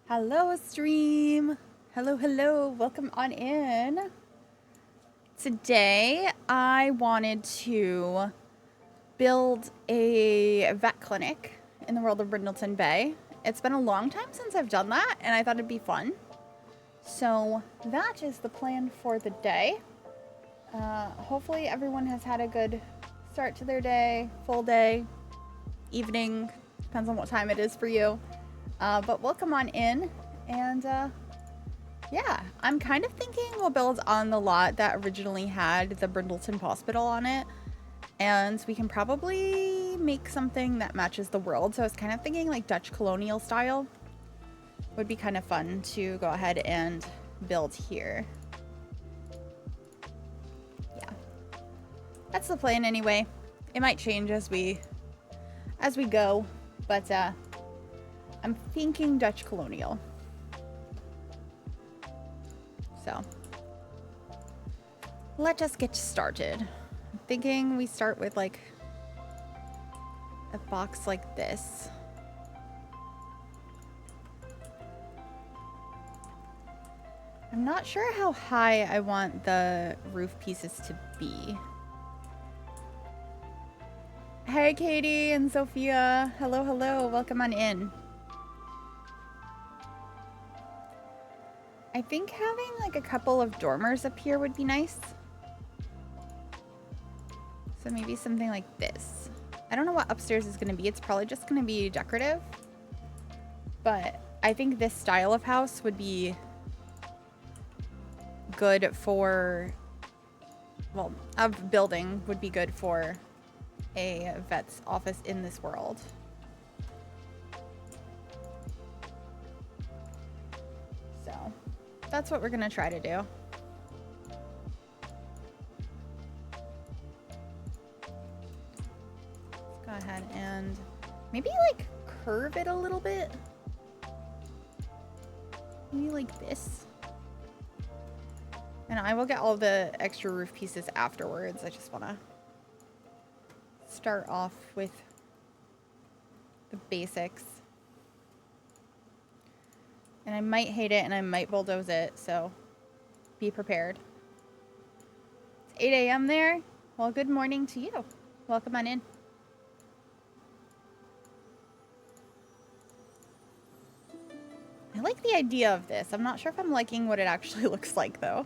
Hello, stream. Hello, hello. Welcome on in. Today, I wanted to build a vet clinic in the world of Brindleton Bay. It's been a long time since I've done that, and I thought it'd be fun. So that is the plan for the day. Hopefully everyone has had a good start to their day, full day, evening, depends on what time it is for you. But welcome on in, and yeah, I'm kind of thinking we'll build on the lot that originally had the Brindleton Hospital on it, and we can probably make something that matches the world. So I was kind of thinking like Dutch colonial style would be kind of fun to go ahead and build here. Yeah, that's the plan anyway. It might change as we go, but I'm thinking Dutch colonial. So let us get started. I'm thinking we start with like a box like this. I'm not sure how high I want the roof pieces to be. Hey, Katie and Sophia. Hello, hello. Welcome on in. I think having like a couple of dormers up here would be nice. So maybe something like this. I don't know what upstairs is going to be. It's probably just going to be decorative. But I think this style of house would be good for, well, a building would be good for a vet's office in this world. So that's what we're going to try to do. Let's go ahead and maybe like curve it a little bit. Maybe like this. And I will get all the extra roof pieces afterwards. I just want to start off with the basics. And I might hate it and I might bulldoze it, so be prepared. It's 8 a.m. there. Well, good morning to you. Welcome on in. I like the idea of this. I'm not sure if I'm liking what it actually looks like, though.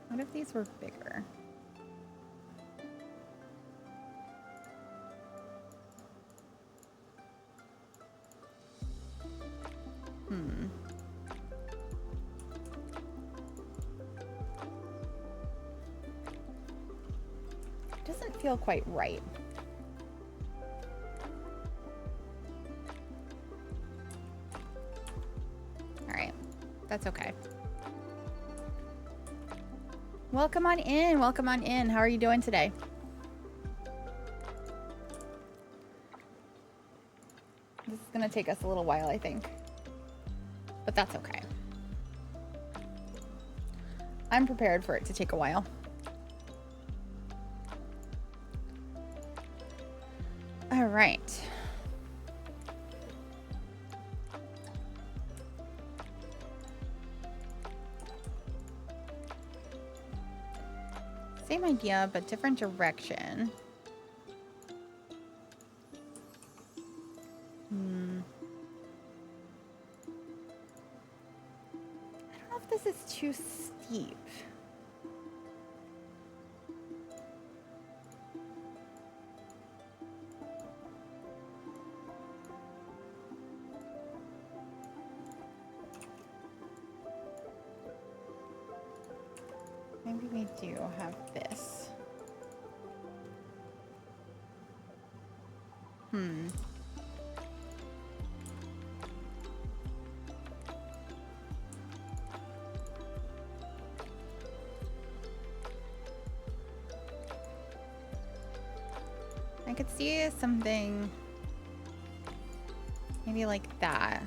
What if these were bigger? Doesn't feel quite right. All right, that's okay. Welcome on in. Welcome on in. How are you doing today? This is gonna take us a little while, I think, but that's okay. I'm prepared for it to take a while. All right. Same idea, but different direction. I don't know if this is too steep. Maybe we do have this. I could see something maybe like that.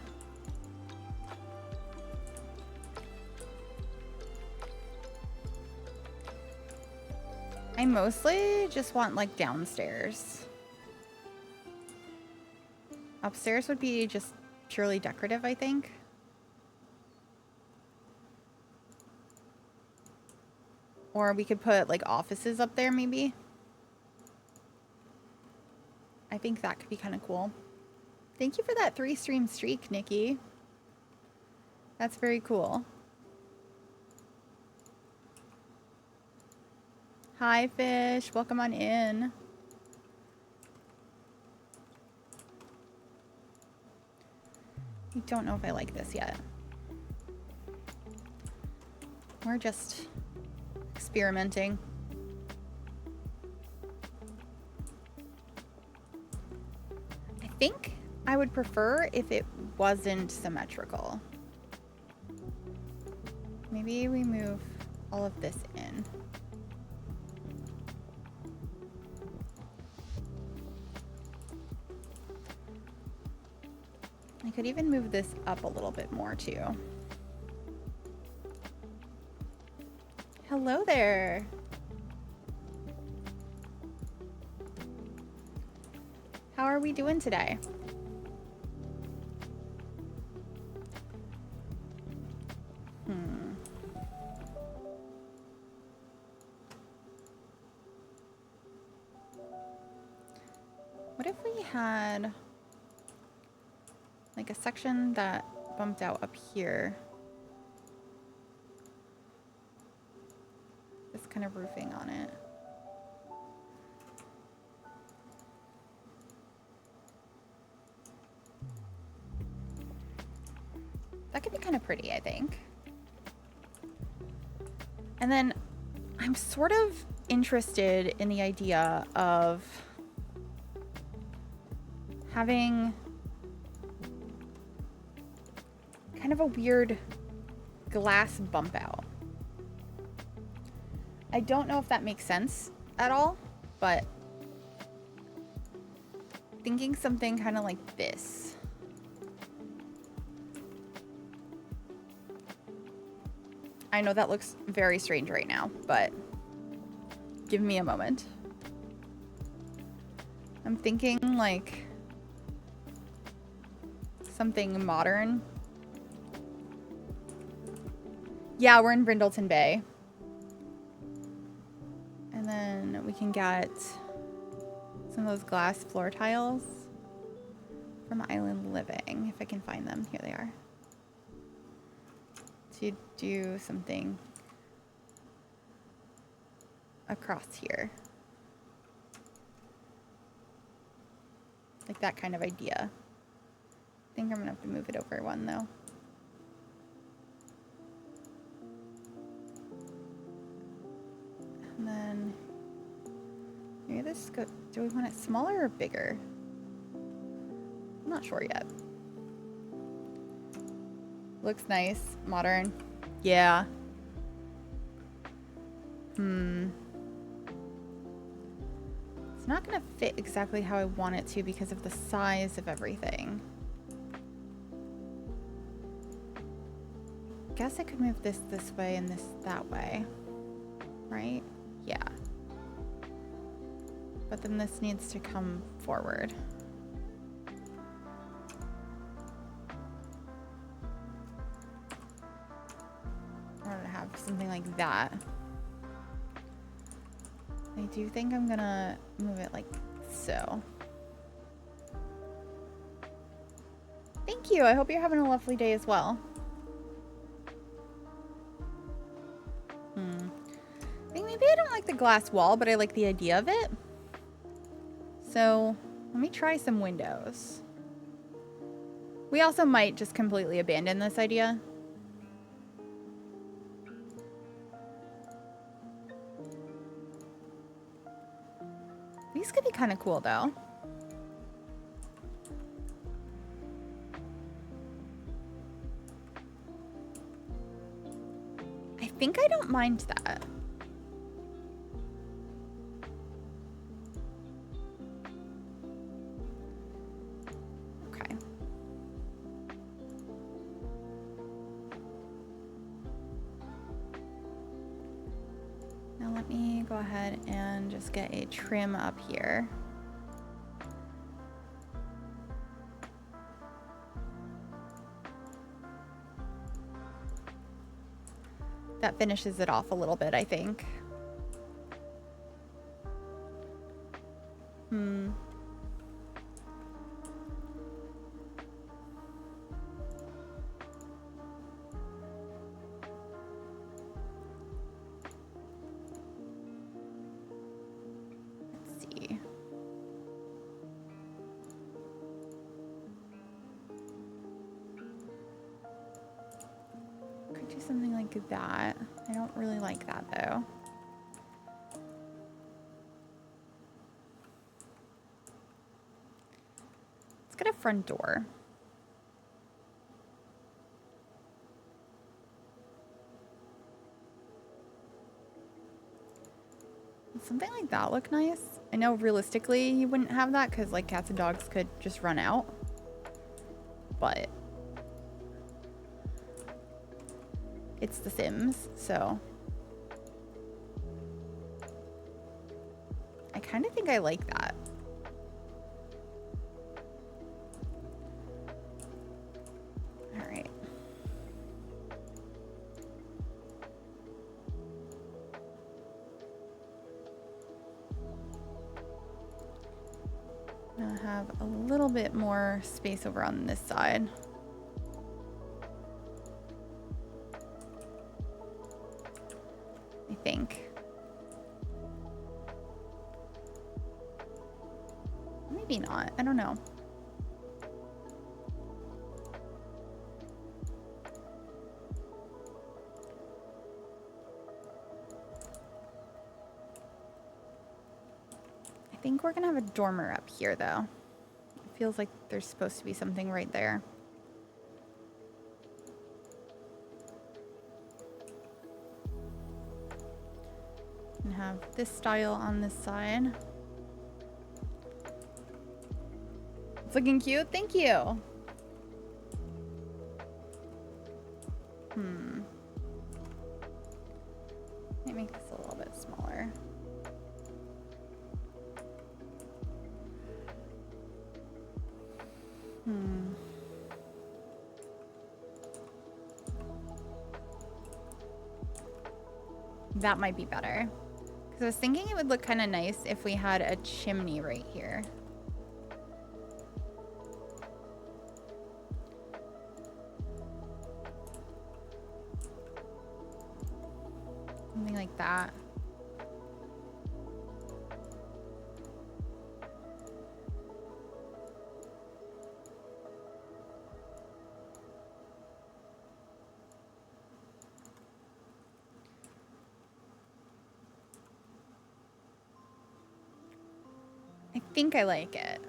I mostly just want like downstairs. Upstairs would be just purely decorative, I think. Or we could put like offices up there maybe. I think that could be kind of cool. Thank you for that 3-stream streak, Nikki. That's very cool. Hi, Fish. Welcome on in. I don't know if I like this yet. We're just experimenting. I think I would prefer if it wasn't symmetrical. Maybe we move all of this in. I could even move this up a little bit more too. Hello there. How are we doing today? What if we had like a section that bumped out up here? This kind of roofing on it. That could be kind of pretty, I think. And then I'm sort of interested in the idea of having kind of a weird glass bump out. I don't know if that makes sense at all, but thinking something kind of like this. I know that looks very strange right now, but give me a moment. I'm thinking like something modern. Yeah, we're in Brindleton Bay. And then we can get some of those glass floor tiles from Island Living, if I can find them. Here they are. To do something across here. Like that kind of idea. I think I'm gonna have to move it over one though. And then maybe this go, do we want it smaller or bigger? I'm not sure yet. Looks nice, modern. Yeah. It's not gonna fit exactly how I want it to because of the size of everything. Guess I could move this way and this that way, right? Yeah. But then this needs to come forward. I want to have something like that. I do think I'm gonna move it like so. Thank you. I hope you're having a lovely day as well. I think maybe I don't like the glass wall, but I like the idea of it. So let me try some windows. We also might just completely abandon this idea. These could be kind of cool though. I think I don't mind that. Okay. Now let me go ahead and just get a trim up here. That finishes it off a little bit, I think. Let's see. Could do something like that. I don't really like that though. Let's get a front door. Does something like that look nice? I know realistically you wouldn't have that because like cats and dogs could just run out. But it's The Sims, so I kind of think I like that. All right. Now I have a little bit more space over on this side. I think. Maybe not. I don't know. I think we're gonna have a dormer up here though. It feels like there's supposed to be something right there. And have this style on this side. It's looking cute. Thank you. Let me make this a little bit smaller. That might be better. Because I was thinking it would look kind of nice if we had a chimney right here. Something like that. I think I like it.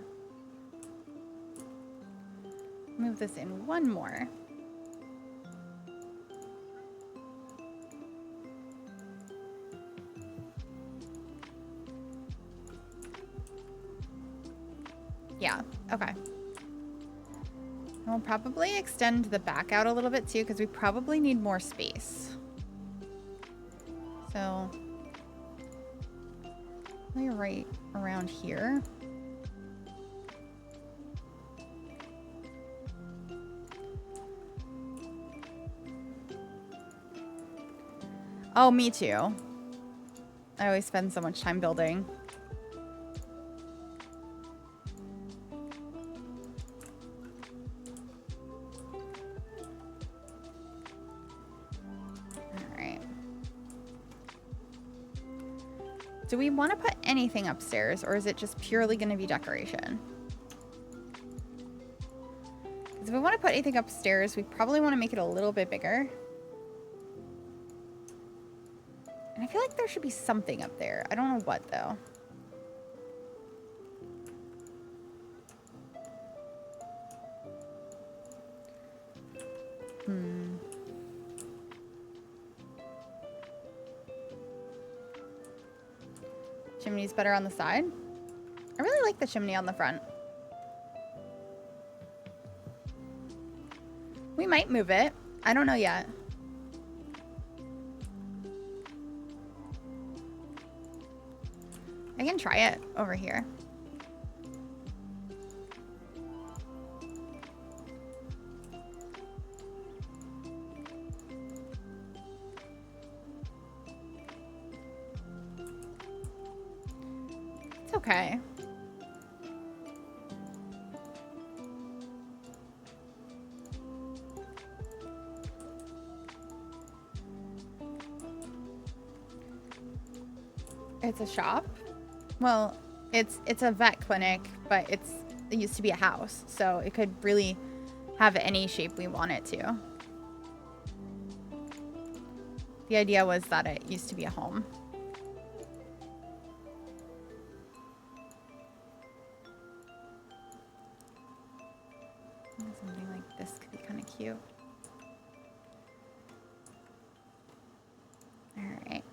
Move this in one more. Yeah, okay. And we'll probably extend the back out a little bit too, because we probably need more space. So, probably right around here. Oh, me too. I always spend so much time building. Do we want to put anything upstairs, or is it just purely going to be decoration? Because if we want to put anything upstairs, we probably want to make it a little bit bigger. And I feel like there should be something up there. I don't know what, though. Chimney's better on the side. I really like the chimney on the front. We might move it. I don't know yet. I can try it over here. okay. It's a shop? Well, it's a vet clinic, but it used to be a house, so it could really have any shape we want it to. The idea was that it used to be a home. Something like this could be kind of cute. All right.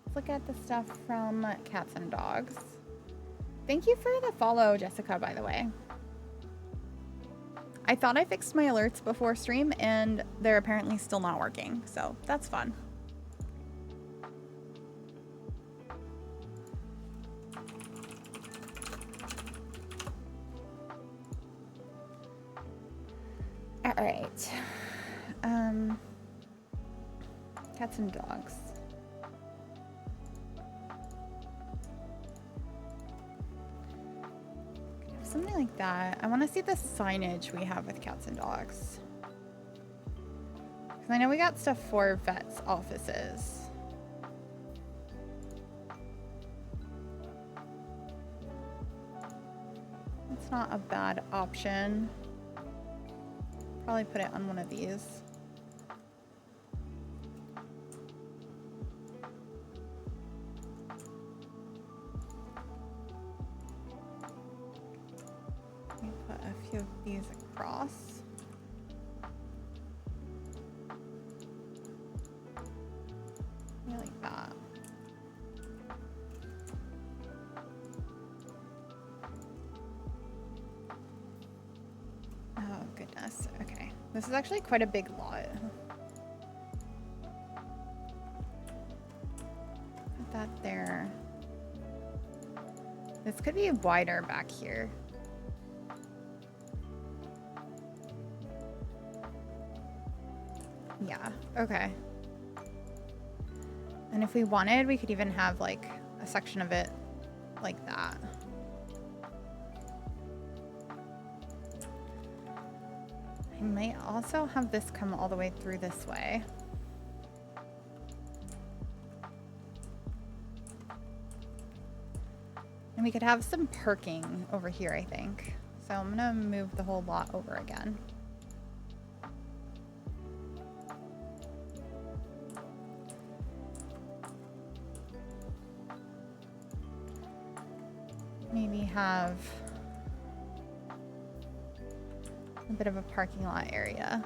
Let's look at the stuff from Cats and Dogs. Thank you for the follow, Jessica, by the way. I thought I fixed my alerts before stream, and they're apparently still not working, so that's fun. All right. Cats and Dogs. Something like that. I want to see the signage we have with Cats and Dogs. Because I know we got stuff for vets' offices. It's not a bad option. Probably put it on one of these. Of these across. Yeah, like that. Oh goodness. Okay. This is actually quite a big lot. Put that there. This could be wider back here. Yeah, okay. And if we wanted, we could even have like a section of it like that. I might also have this come all the way through this way. And we could have some parking over here, I think. So I'm gonna move the whole lot over again. Maybe have a bit of a parking lot area.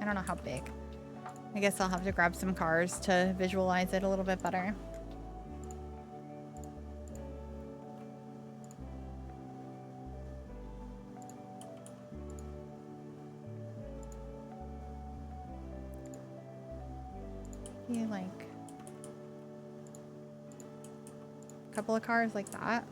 I don't know how big. I guess I'll have to grab some cars to visualize it a little bit better. Like a couple of cars like that.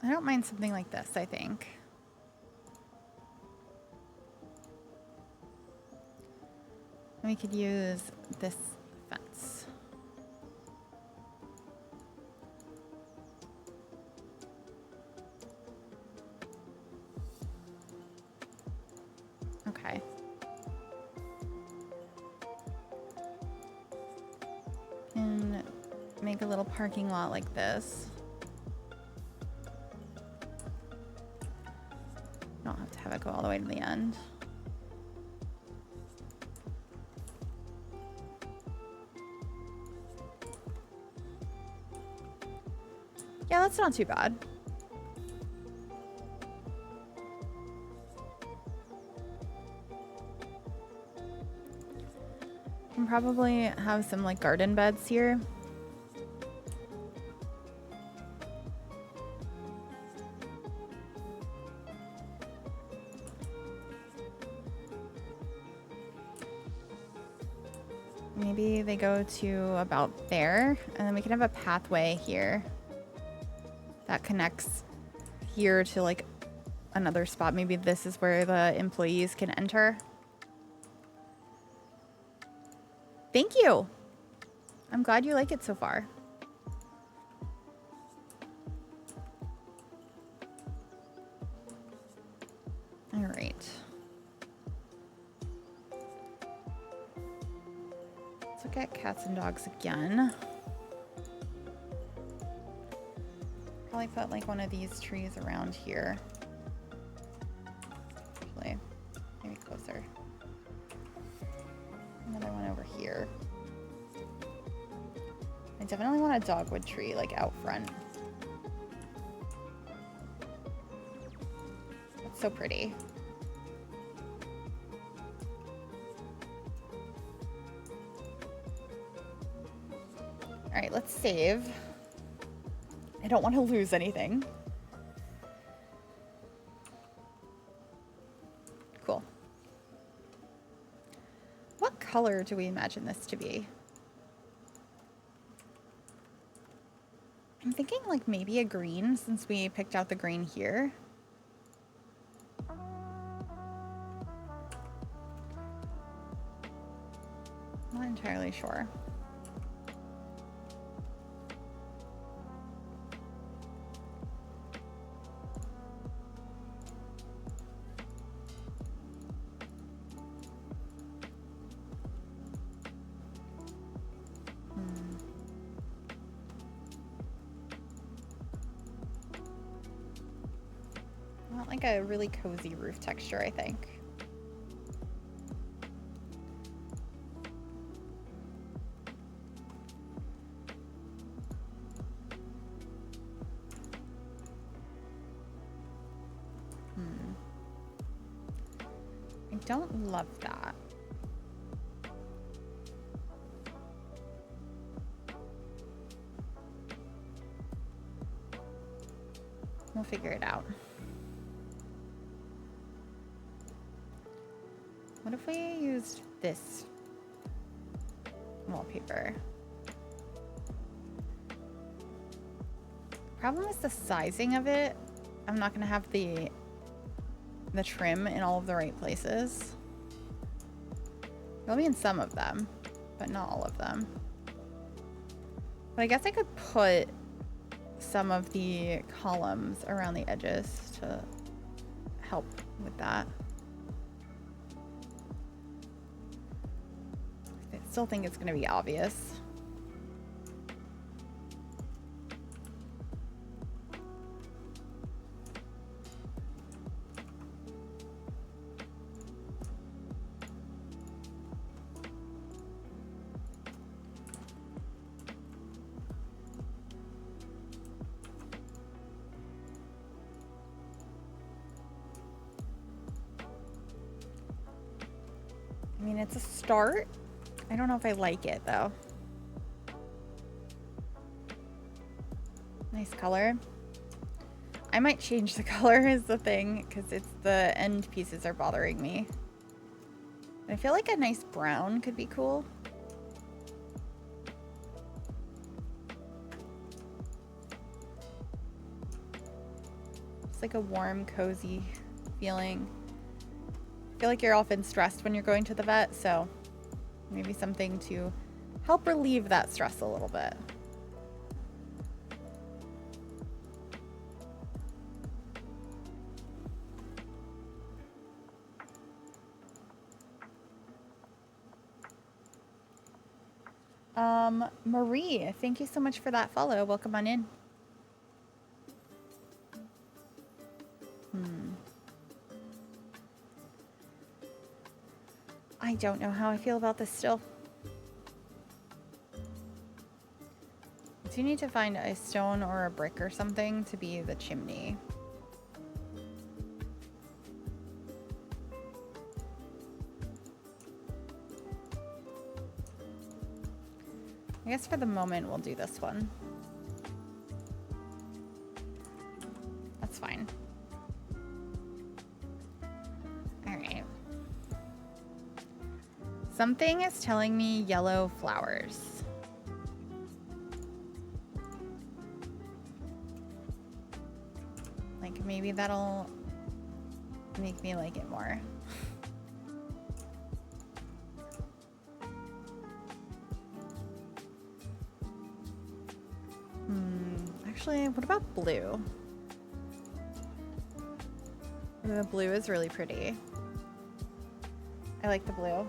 I don't mind something like this, I think. And we could use this fence. Okay. And make a little parking lot like this. Don't have to have it go all the way to the end. Yeah, that's not too bad. Can probably have some like garden beds here. Maybe they go to about there, and then we can have a pathway here that connects here to like another spot. Maybe this is where the employees can enter. Thank you. I'm glad you like it so far. All right. Let's look at cats and dogs again. Probably put like one of these trees around here. Actually, maybe closer. Another one over here. I definitely want a dogwood tree like out front. That's so pretty. All right, let's save. I don't want to lose anything. Cool. What color do we imagine this to be? I'm thinking like maybe a green, since we picked out the green here. Not entirely sure. I want like a really cozy roof texture, I think. I don't love that. We'll figure it out. What if we used this wallpaper? Problem is the sizing of it. I'm not gonna have the trim in all of the right places. It'll be in some of them, but not all of them. But I guess I could put some of the columns around the edges to help with that. I still think it's gonna be obvious. I mean, it's a start. I don't know if I like it though. Nice color. I might change the color is the thing, because it's the end pieces are bothering me. I feel like a nice brown could be cool. It's like a warm, cozy feeling. I feel like you're often stressed when you're going to the vet, so maybe something to help relieve that stress a little bit. Marie, thank you so much for that follow. Welcome on in. I don't know how I feel about this still. I do need to find a stone or a brick or something to be the chimney. I guess for the moment we'll do this one. That's fine. All right. Something is telling me yellow flowers. Like maybe that'll make me like it more. Actually, what about blue? The blue is really pretty. I like the blue.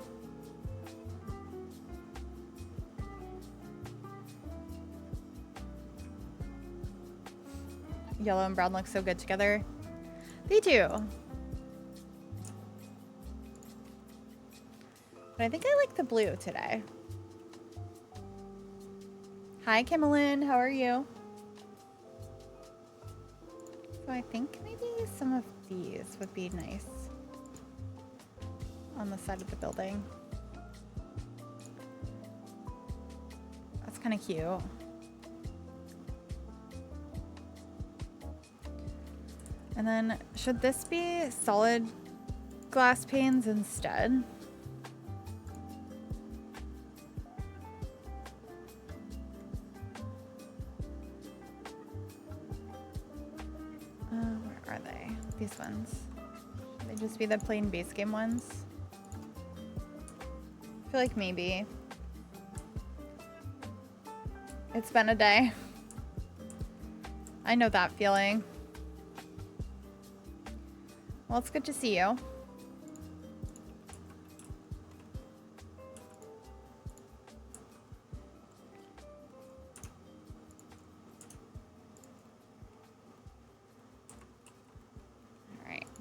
Yellow and brown look so good together. They do. But I think I like the blue today. Hi, Kimmelin. How are you? So I think maybe some of these would be nice on the side of the building. That's kind of cute. And then should this be solid glass panes instead? Where are they? These ones. Should they just be the plain base game ones? I feel like maybe. It's been a day. I know that feeling. Well, it's good to see you.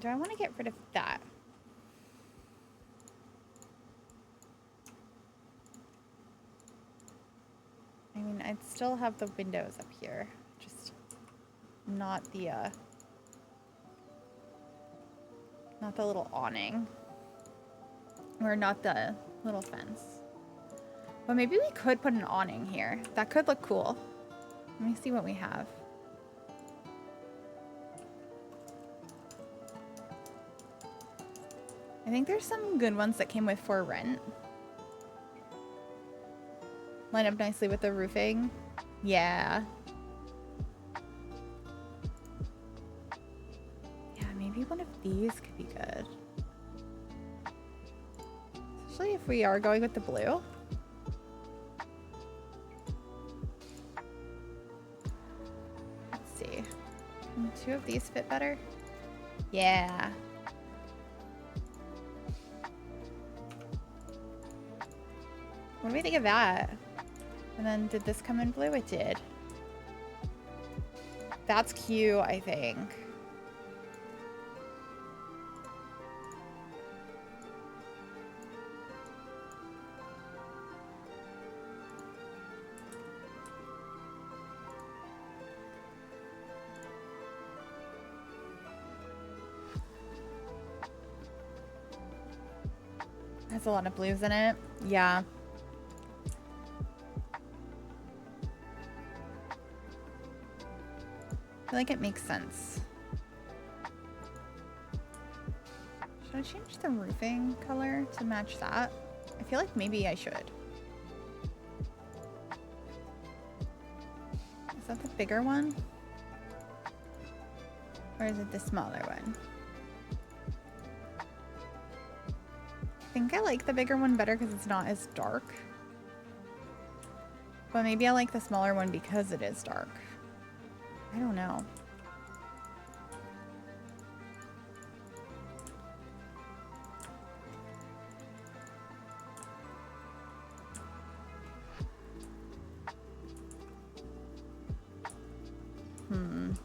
Do I want to get rid of that? I mean, I'd still have the windows up here, just not the little awning, or not the little fence. But maybe we could put an awning here. That could look cool. Let me see what we have. I think there's some good ones that came with for rent. Line up nicely with the roofing. Yeah. Yeah, maybe one of these could be good. Especially if we are going with the blue. Let's see. Can two of these fit better? Yeah. What do we think of that? And then did this come in blue? It did. That's cute, I think. Has a lot of blues in it. Yeah. I feel like it makes sense. Should I change the roofing color to match that? I feel like maybe I should. Is that the bigger one? Or is it the smaller one? I think I like the bigger one better because it's not as dark. But maybe I like the smaller one because it is dark. I don't know. I'm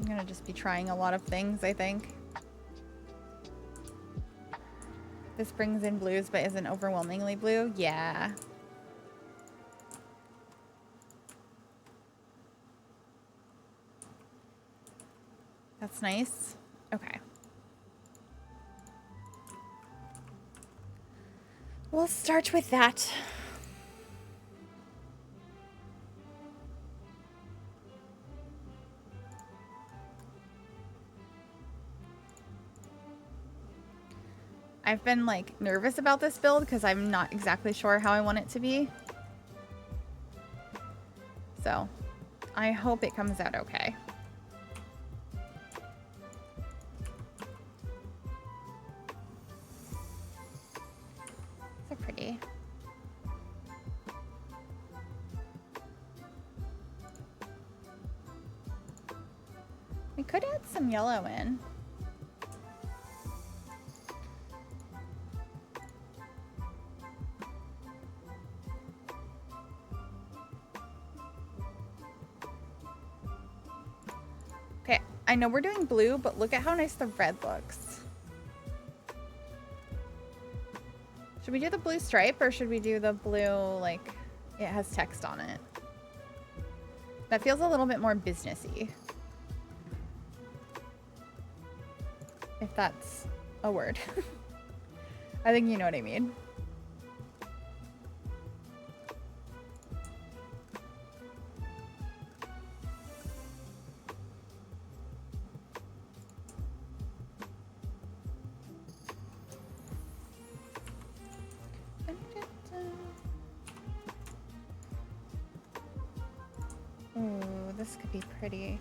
gonna just be trying a lot of things, I think. This brings in blues but isn't overwhelmingly blue. Yeah. That's nice. Okay. We'll start with that. I've been like nervous about this build because I'm not exactly sure how I want it to be. So I hope it comes out okay. So pretty. We could add some yellow in. Okay, I know we're doing blue, but look at how nice the red looks. Should we do the blue stripe or should we do the blue, like, it has text on it? That feels a little bit more businessy. If that's a word. I think you know what I mean. Ooh, this could be pretty.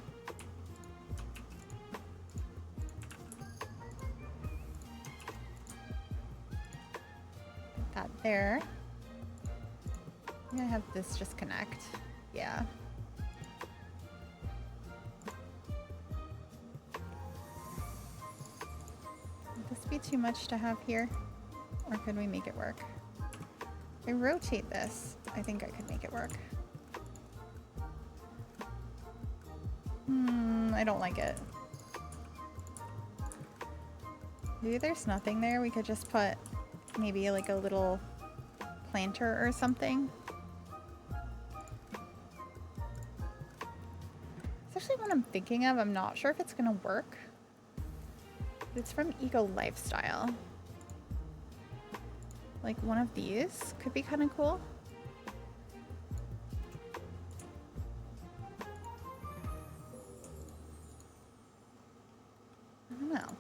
Put that there. I'm gonna have this just connect. Yeah. Would this be too much to have here? Or could we make it work? If I rotate this, I think I could make it work. I don't like it. Maybe there's nothing there. We could just put maybe like a little planter or something. It's actually what I'm thinking of. I'm not sure if it's gonna work. But it's from Eco Lifestyle. Like one of these could be kind of cool. I don't know.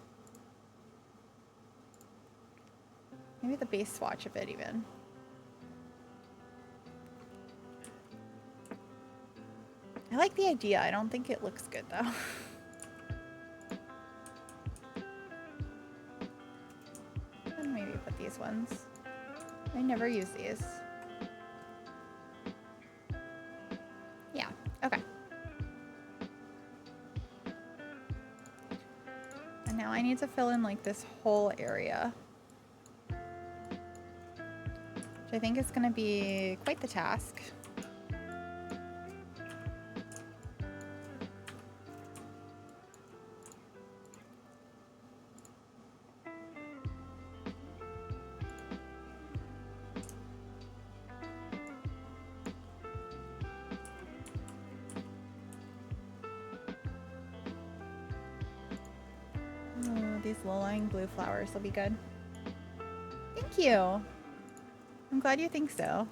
Maybe the base swatch of it even. I like the idea. I don't think it looks good though. And maybe put these ones. I never use these. Yeah, okay. And now I need to fill in like this whole area. Which I think is gonna be quite the task. These low-lying blue flowers will be good. Thank you. I'm glad you think so.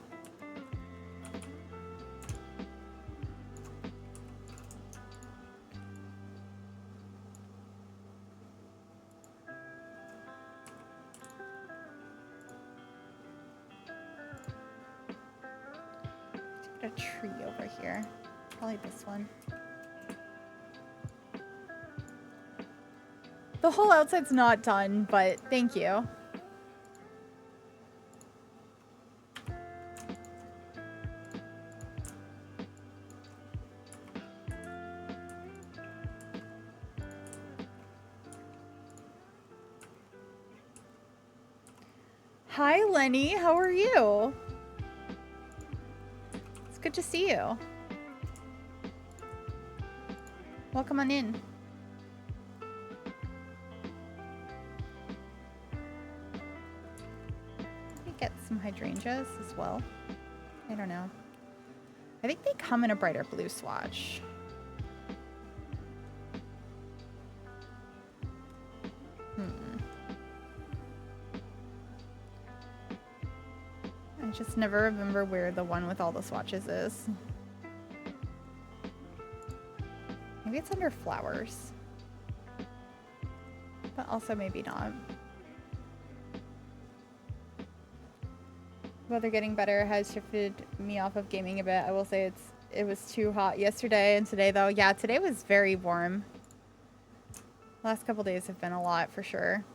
Let's get a tree over here. Probably this one. The whole outside's not done, but thank you. Hi, Lenny. How are you? It's good to see you. Welcome on in. Get some hydrangeas as well. I don't know. I think they come in a brighter blue swatch. I just never remember where the one with all the swatches is. Maybe it's under flowers. But also maybe not. Weather getting better has shifted me off of gaming a bit. I will say it was too hot yesterday and today though. Yeah, today was very warm. Last couple days have been a lot for sure.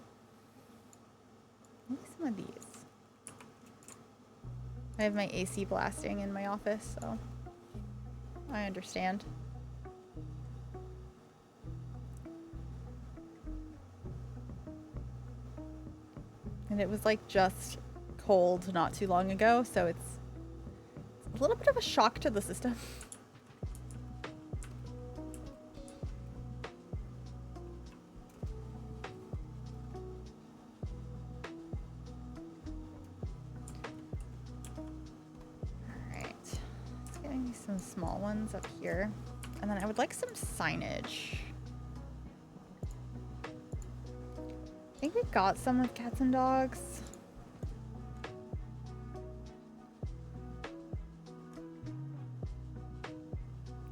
Maybe some of these. I have my AC blasting in my office, so I understand. And it was like just cold not too long ago, so it's a little bit of a shock to the system. Alright, let's get me some small ones up here. And then I would like some signage. I think we got some with cats and dogs.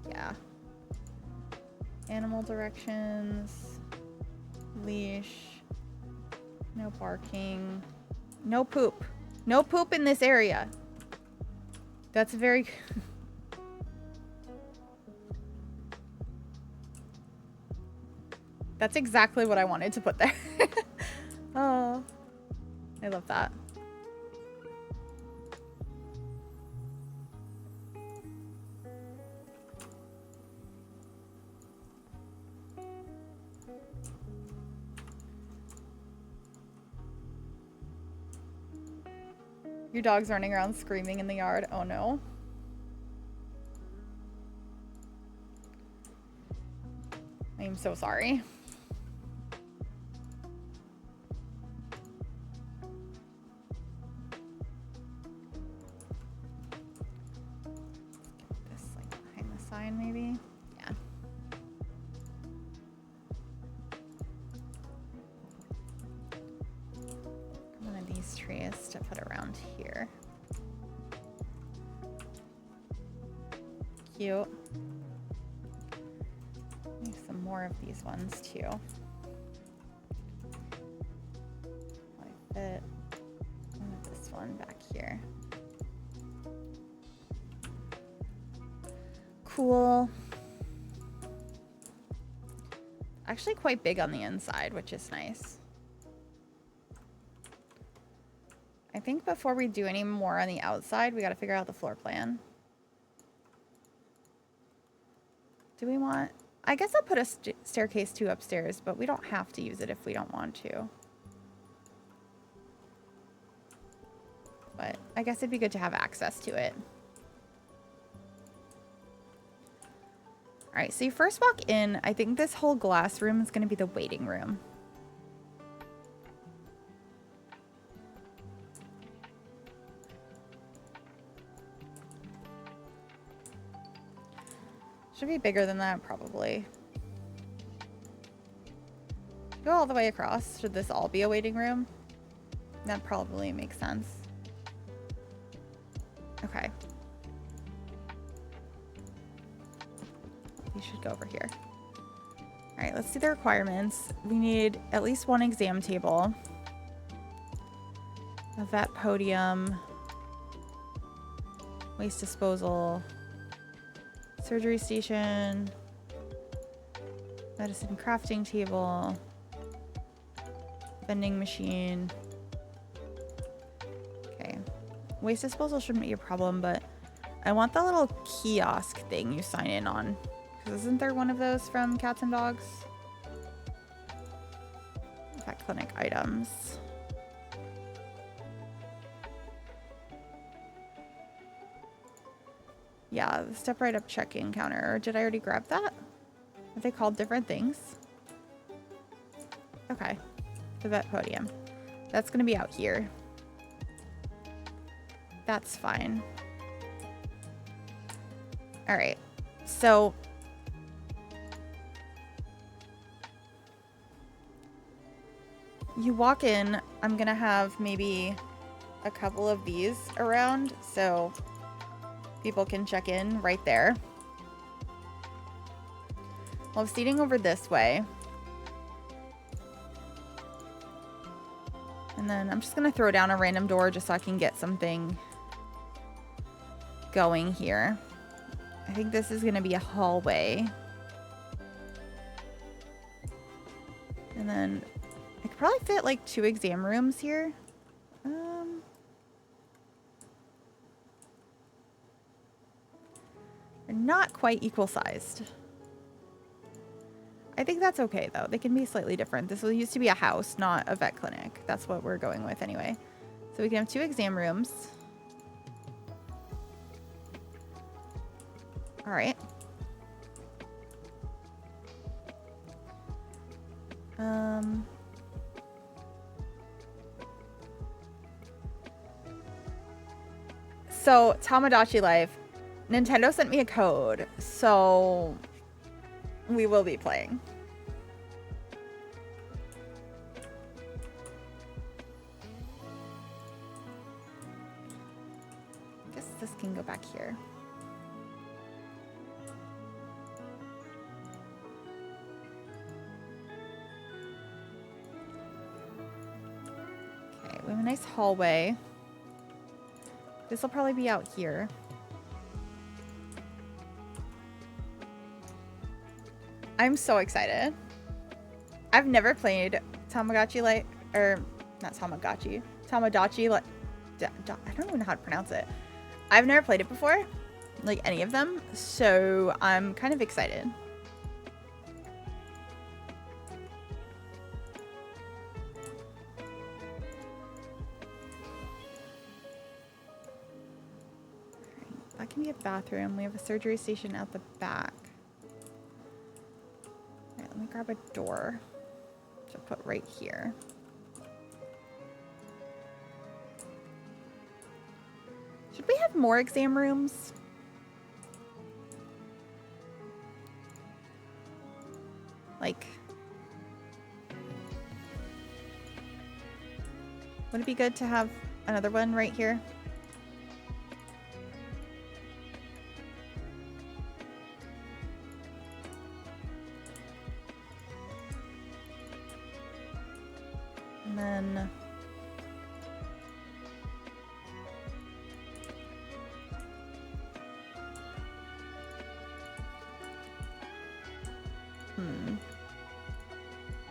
Yeah. Animal directions. Leash. No barking. No poop. No poop in this area. That's very... That's exactly what I wanted to put there. Oh, I love that. Your dog's running around screaming in the yard. Oh no. I am so sorry. Maybe? Yeah. One of these trees to put around here. Cute. Maybe some more of these ones too. Like that. And this one back here. Cool. Actually quite big on the inside, which is nice. I think before we do any more on the outside, we got to figure out the floor plan. Do we want... I guess I'll put a staircase too upstairs, but we don't have to use it if we don't want to. But I guess it'd be good to have access to it. All right, so you first walk in. I think this whole glass room is going to be the waiting room. Should be bigger than that, probably. Go all the way across. Should this all be a waiting room? That probably makes sense. Okay. We should go over here. All right, let's see the requirements. We need at least one exam table, a vet podium, waste disposal, surgery station, medicine crafting table, vending machine. Okay, waste disposal shouldn't be a problem, but I want the little kiosk thing you sign in on. Isn't there one of those from Cats and Dogs? Vet clinic items. Yeah, the step right up check-in counter. Or did I already grab that? Are they called different things? Okay. The vet podium. That's going to be out here. That's fine. All right. So... you walk in, I'm gonna have maybe a couple of these around so people can check in right there. I'll have seating over this way. And then I'm just gonna throw down a random door just so I can get something going here. I think this is going to be a hallway. And then I could probably fit like 2 exam rooms here. They're not quite equal sized. I think that's okay though. They can be slightly different. This used to be a house, not a vet clinic. That's what we're going with anyway. So we can have 2 exam rooms. All right. So Tamagotchi Life, Nintendo sent me a code, so we will be playing. I guess this can go back here. Okay, we have a nice hallway. This will probably be out here. I'm so excited. I've never played Tamagotchi Life, or not Tamagotchi, Tamagotchi. I don't even know how to pronounce it. I've never played it before, like any of them, so I'm kind of excited. That can be a bathroom. We have a surgery station out the back. All right, let me grab a door to put right here. Should we have more exam rooms? Like, would it be good to have another one right here? And then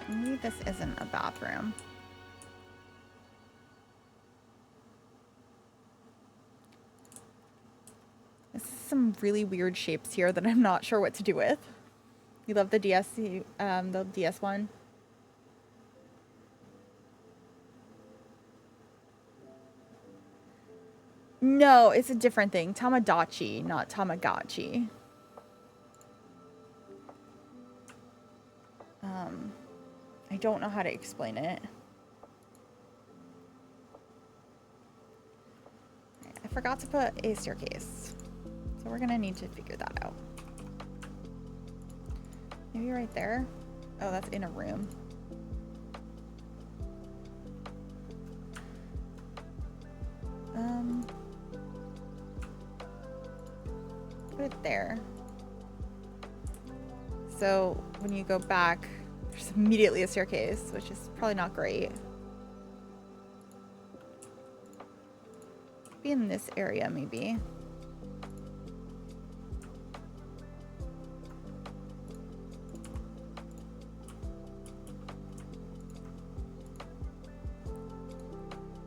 maybe this isn't a bathroom. This is some really weird shapes here that I'm not sure what to do with. You love the the DS one? No, it's a different thing. Tamagotchi, not Tamagotchi. I don't know how to explain it. I forgot to put a staircase, so we're gonna need to figure that out. Maybe right there? Oh, that's in a room. Put it there. So when you go back, there's immediately a staircase, which is probably not great. Be in this area, maybe.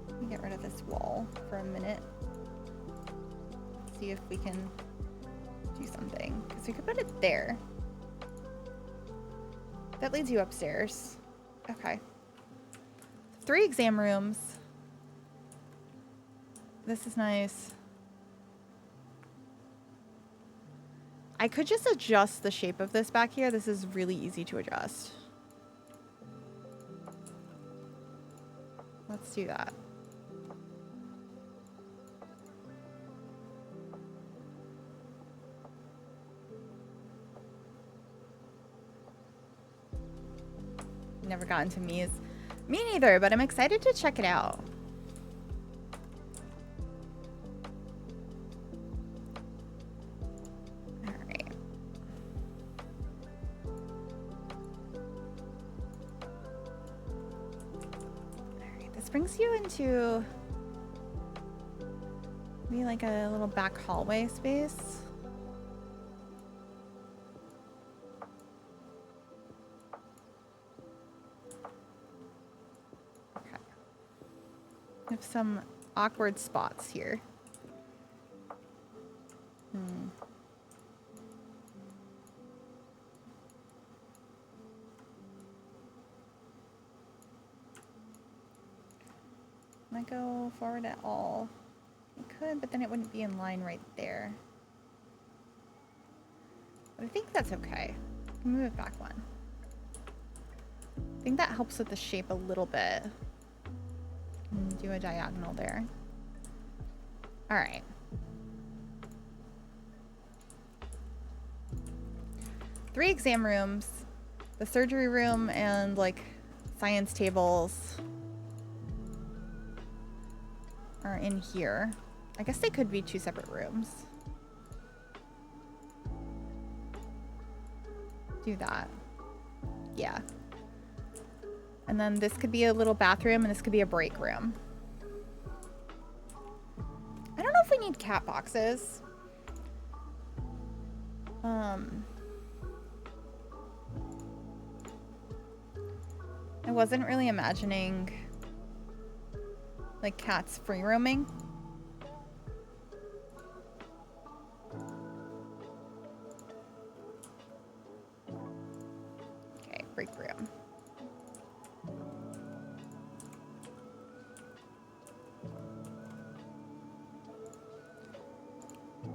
Let me get rid of this wall for a minute. See if we can do something. Because we could put it there. That leads you upstairs. Okay. 3 exam rooms. This is nice. I could just adjust the shape of this back here. This is really easy to adjust. Let's do that. Never gotten to Mii's. Me neither, but I'm excited to check it out. Alright. Alright, this brings you into Maybe like a little back hallway space. Okay. We have some awkward spots here. Might go forward at all. We could, but then it wouldn't be in line right there. But I think that's okay. Move it back one. I think that helps with the shape a little bit. Do a diagonal there. All right. Three exam rooms, the surgery room, and like science tables are in here. I guess they could be two separate rooms. Do that. Yeah. And then this could be a little bathroom and this could be a break room. I don't know if we need cat boxes. I wasn't really imagining like cats free roaming. Okay, break room.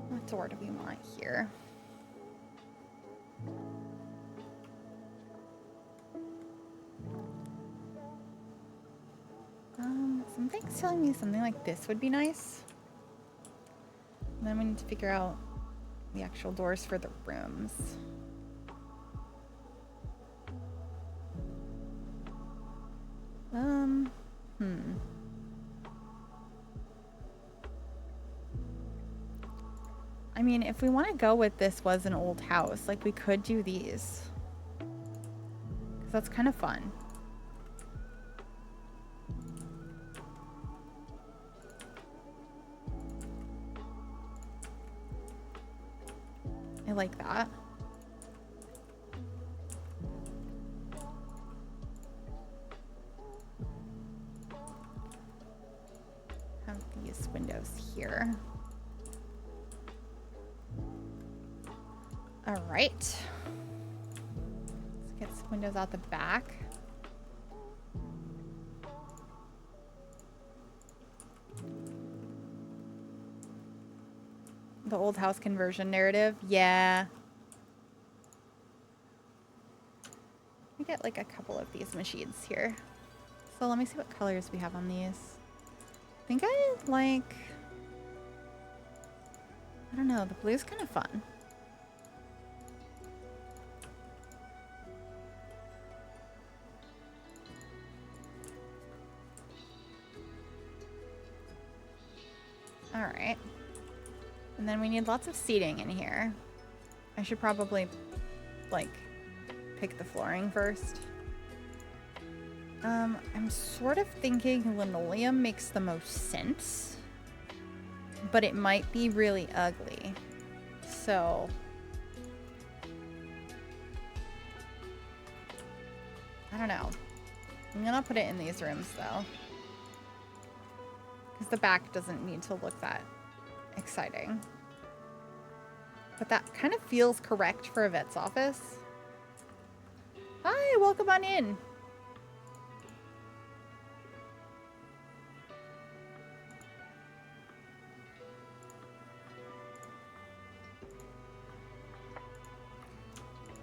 What door do we want here? Something's telling me something like this would be nice. And then we need to figure out the actual doors for the rooms. I mean, if we want to go with this was an old house, like we could do these. 'Cause that's kind of fun. I like that. Have these windows here. All right. Let's get some windows out the back. The old house conversion narrative. Yeah. We get like a couple of these machines here. So let me see what colors we have on these. I think I like, I don't know, the blue's kind of fun. All right. And then we need lots of seating in here. I should probably, like, pick the flooring first. I'm sort of thinking linoleum makes the most sense, but it might be really ugly. So, I don't know. I'm gonna put it in these rooms, though. Because the back doesn't need to look that exciting. But that kind of feels correct for a vet's office. Hi, welcome on in.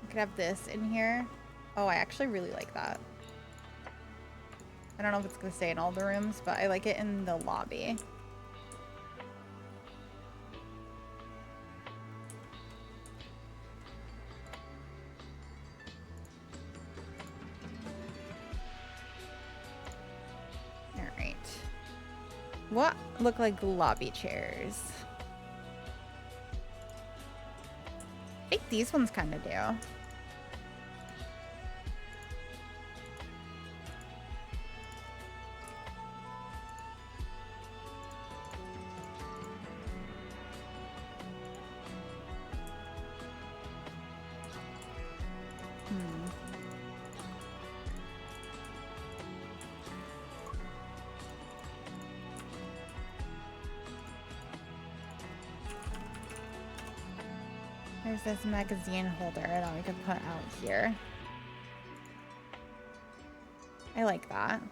I could have this in here. Oh, I actually really like that. I don't know if it's going to stay in all the rooms, but I like it in the lobby. All right. What look like lobby chairs? I think these ones kind of do. There's this magazine holder that we could put out here. I like that.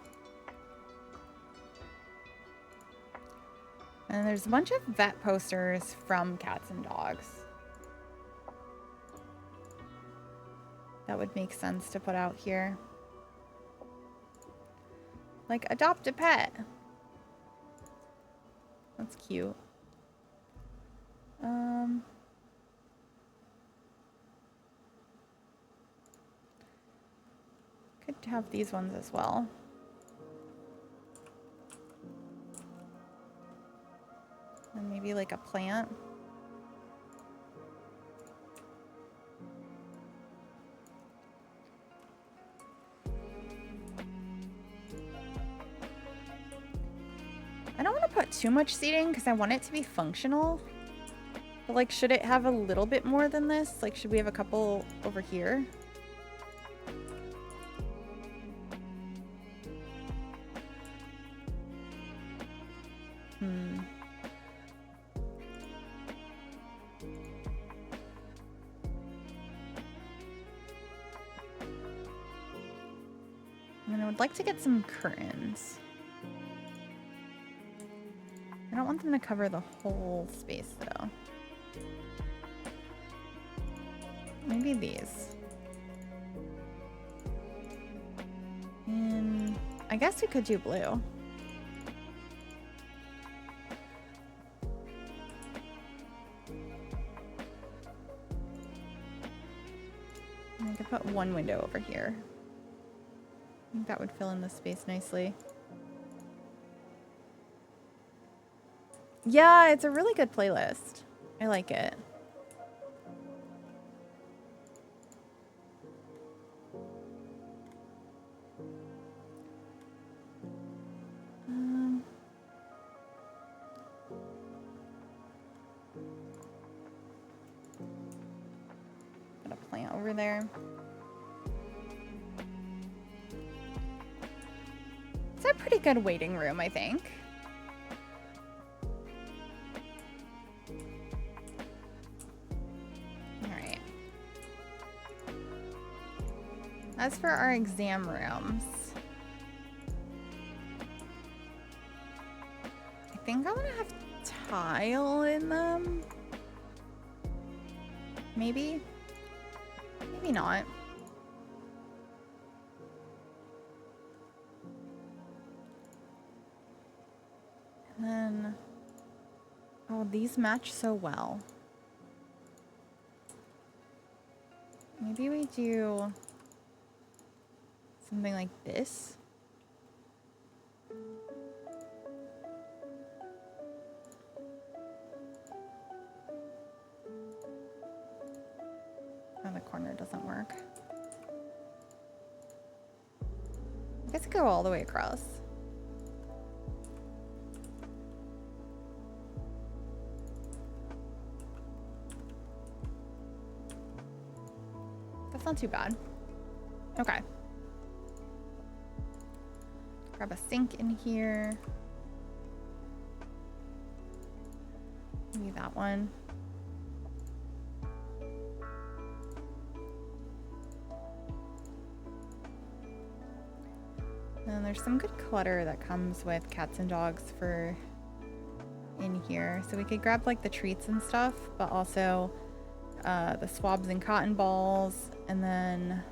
And there's a bunch of vet posters from cats and dogs. That would make sense to put out here. Like, adopt a pet. That's cute. Could have these ones as well. And maybe like a plant. I don't want to put too much seating because I want it to be functional. But like, should it have a little bit more than this? Like, should we have a couple over here? And I would like to get some curtains. I don't want them to cover the whole space though. Maybe these. And I guess we could do blue. And I could put one window over here. I think that would fill in the space nicely. Yeah, it's a really good playlist. I like it. Got a plant over there. It's a pretty good waiting room, I think. As for our exam rooms, I think I want to have tile in them. Maybe. Maybe not. And then, oh, these match so well. Maybe we do something like this. Oh, the corner doesn't work. I guess I could go all the way across. That's not too bad. Okay. Grab a sink in here. Maybe that one. And there's some good clutter that comes with cats and dogs for in here. So we could grab like the treats and stuff, but also the swabs and cotton balls. And then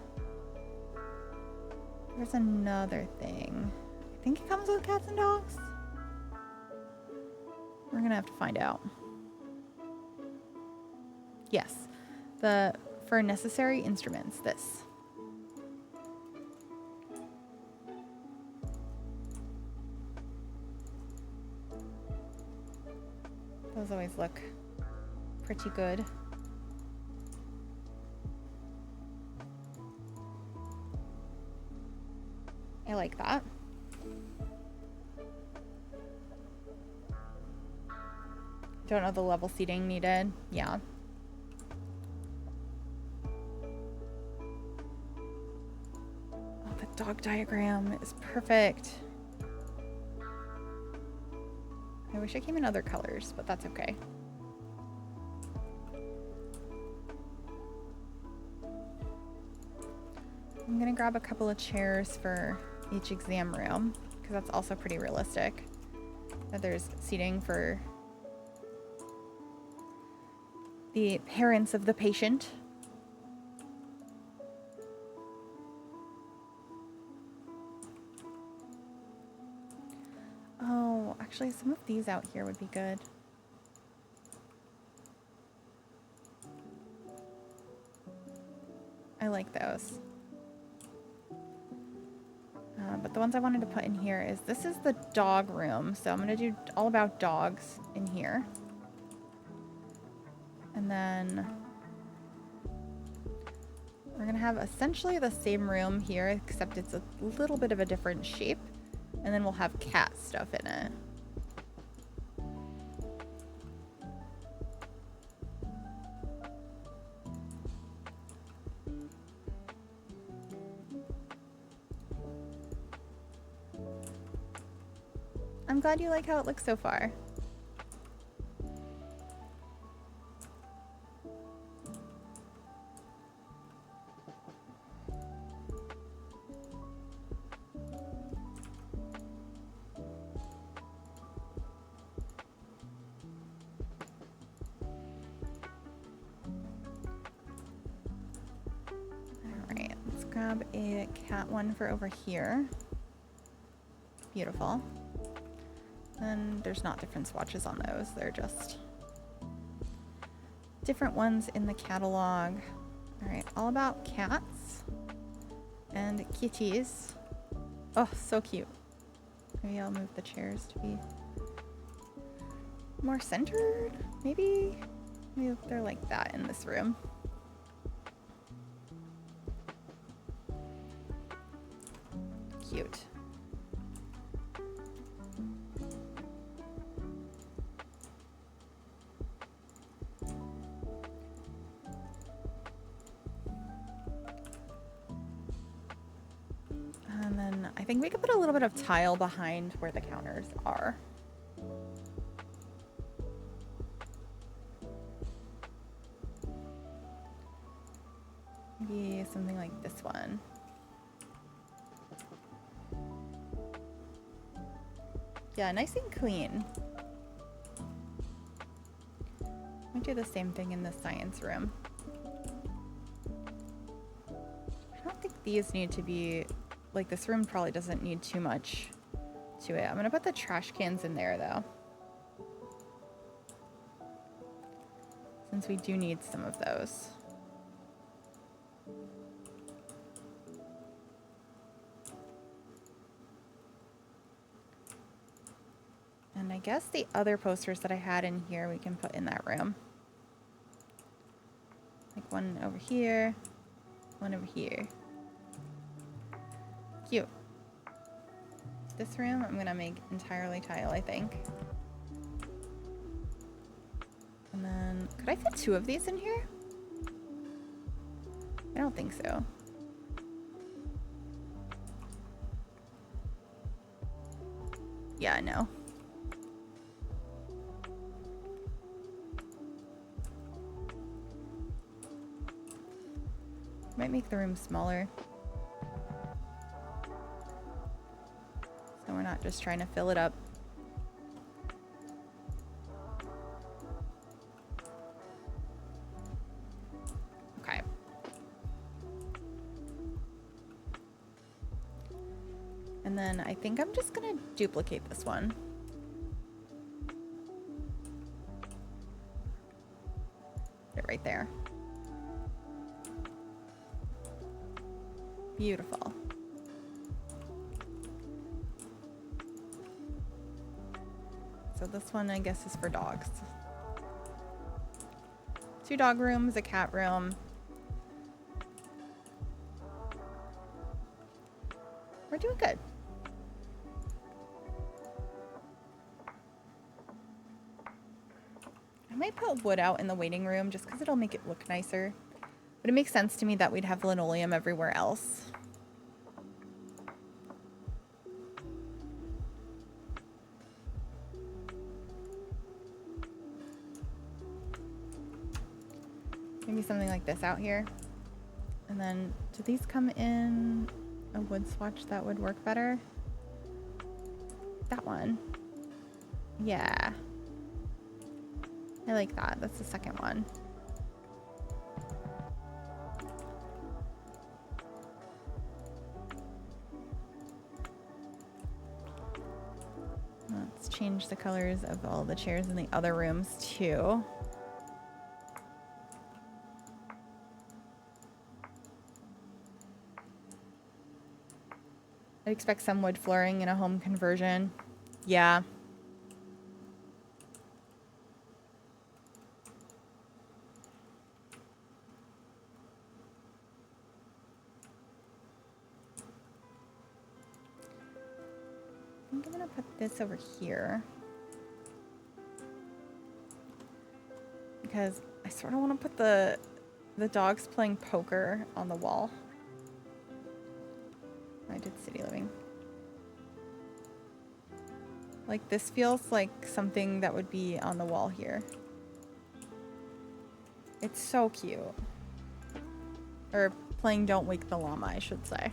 there's another thing. I think it comes with cats and dogs. We're gonna have to find out. Yes, for necessary instruments, this. Those always look pretty good. I like that. Don't know the level seating needed. Yeah. Oh, the dog diagram is perfect. I wish it came in other colors, but that's okay. I'm gonna grab a couple of chairs for each exam room, because that's also pretty realistic. That there's seating for the parents of the patient. Oh, actually some of these out here would be good. I like those. But the ones I wanted to put in here is, this is the dog room. So I'm going to do all about dogs in here. And then we're going to have essentially the same room here, except it's a little bit of a different shape. And then we'll have cat stuff in it. I'm glad you like how it looks so far. Alright, let's grab a cat one for over here. Beautiful. And there's not different swatches on those, they're just different ones in the catalog. Alright, all about cats and kitties. Oh, so cute. Maybe I'll move the chairs to be more centered, maybe? Maybe they're like that in this room. Cute. And then I think we could put a little bit of tile behind where the counters are. Maybe something like this one. Yeah, nice and clean. Might do the same thing in the science room. I don't think these need to be, like, this room probably doesn't need too much to it. I'm gonna put the trash cans in there though, since we do need some of those. And I guess the other posters that I had in here we can put in that room. Like one over here, one over here. Cute. This room I'm gonna make entirely tile, I think. And then, could I fit 2 of these in here? I don't think so. Yeah, no. Might make the room smaller, so we're not just trying to fill it up. Okay. And then I think I'm just gonna duplicate this one. Put it right there. Beautiful. So this one, I guess, is for dogs. 2 dog rooms, a cat room. We're doing good. I might put wood out in the waiting room just because it'll make it look nicer. But it makes sense to me that we'd have linoleum everywhere else. Maybe something like this out here. And then, do these come in a wood swatch that would work better? That one. Yeah. I like that. That's the second one. Let's change the colors of all the chairs in the other rooms too. I'd expect some wood flooring in a home conversion. Yeah. I think I'm gonna put this over here. Because I sort of want to put the dogs playing poker on the wall. I did city living. Like, this feels like something that would be on the wall here. It's so cute. Or playing Don't Wake the Llama, I should say.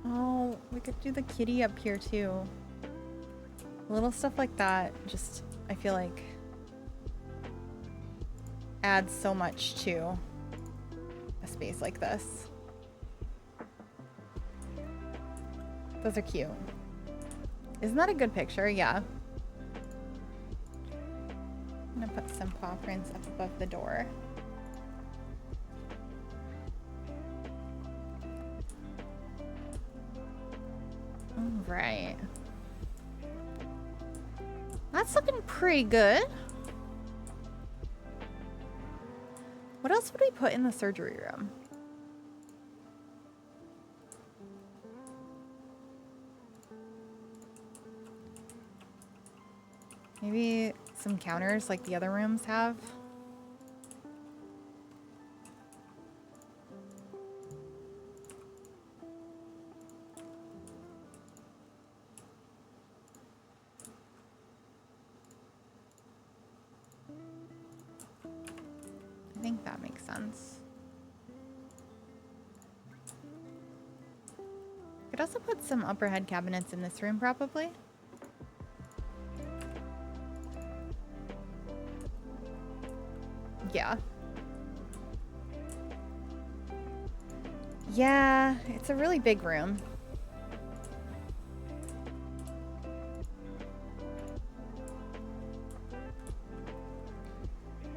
Oh, we could do the kitty up here too. Little stuff like that, just, I feel like, adds so much to a space like this. Those are cute. Isn't that a good picture? Yeah. I'm gonna put some paw prints up above the door. All right. That's looking pretty good. What else would we put in the surgery room? Maybe some counters like the other rooms have. I think that makes sense. Could also put some upper head cabinets in this room, probably. Yeah. Yeah, it's a really big room.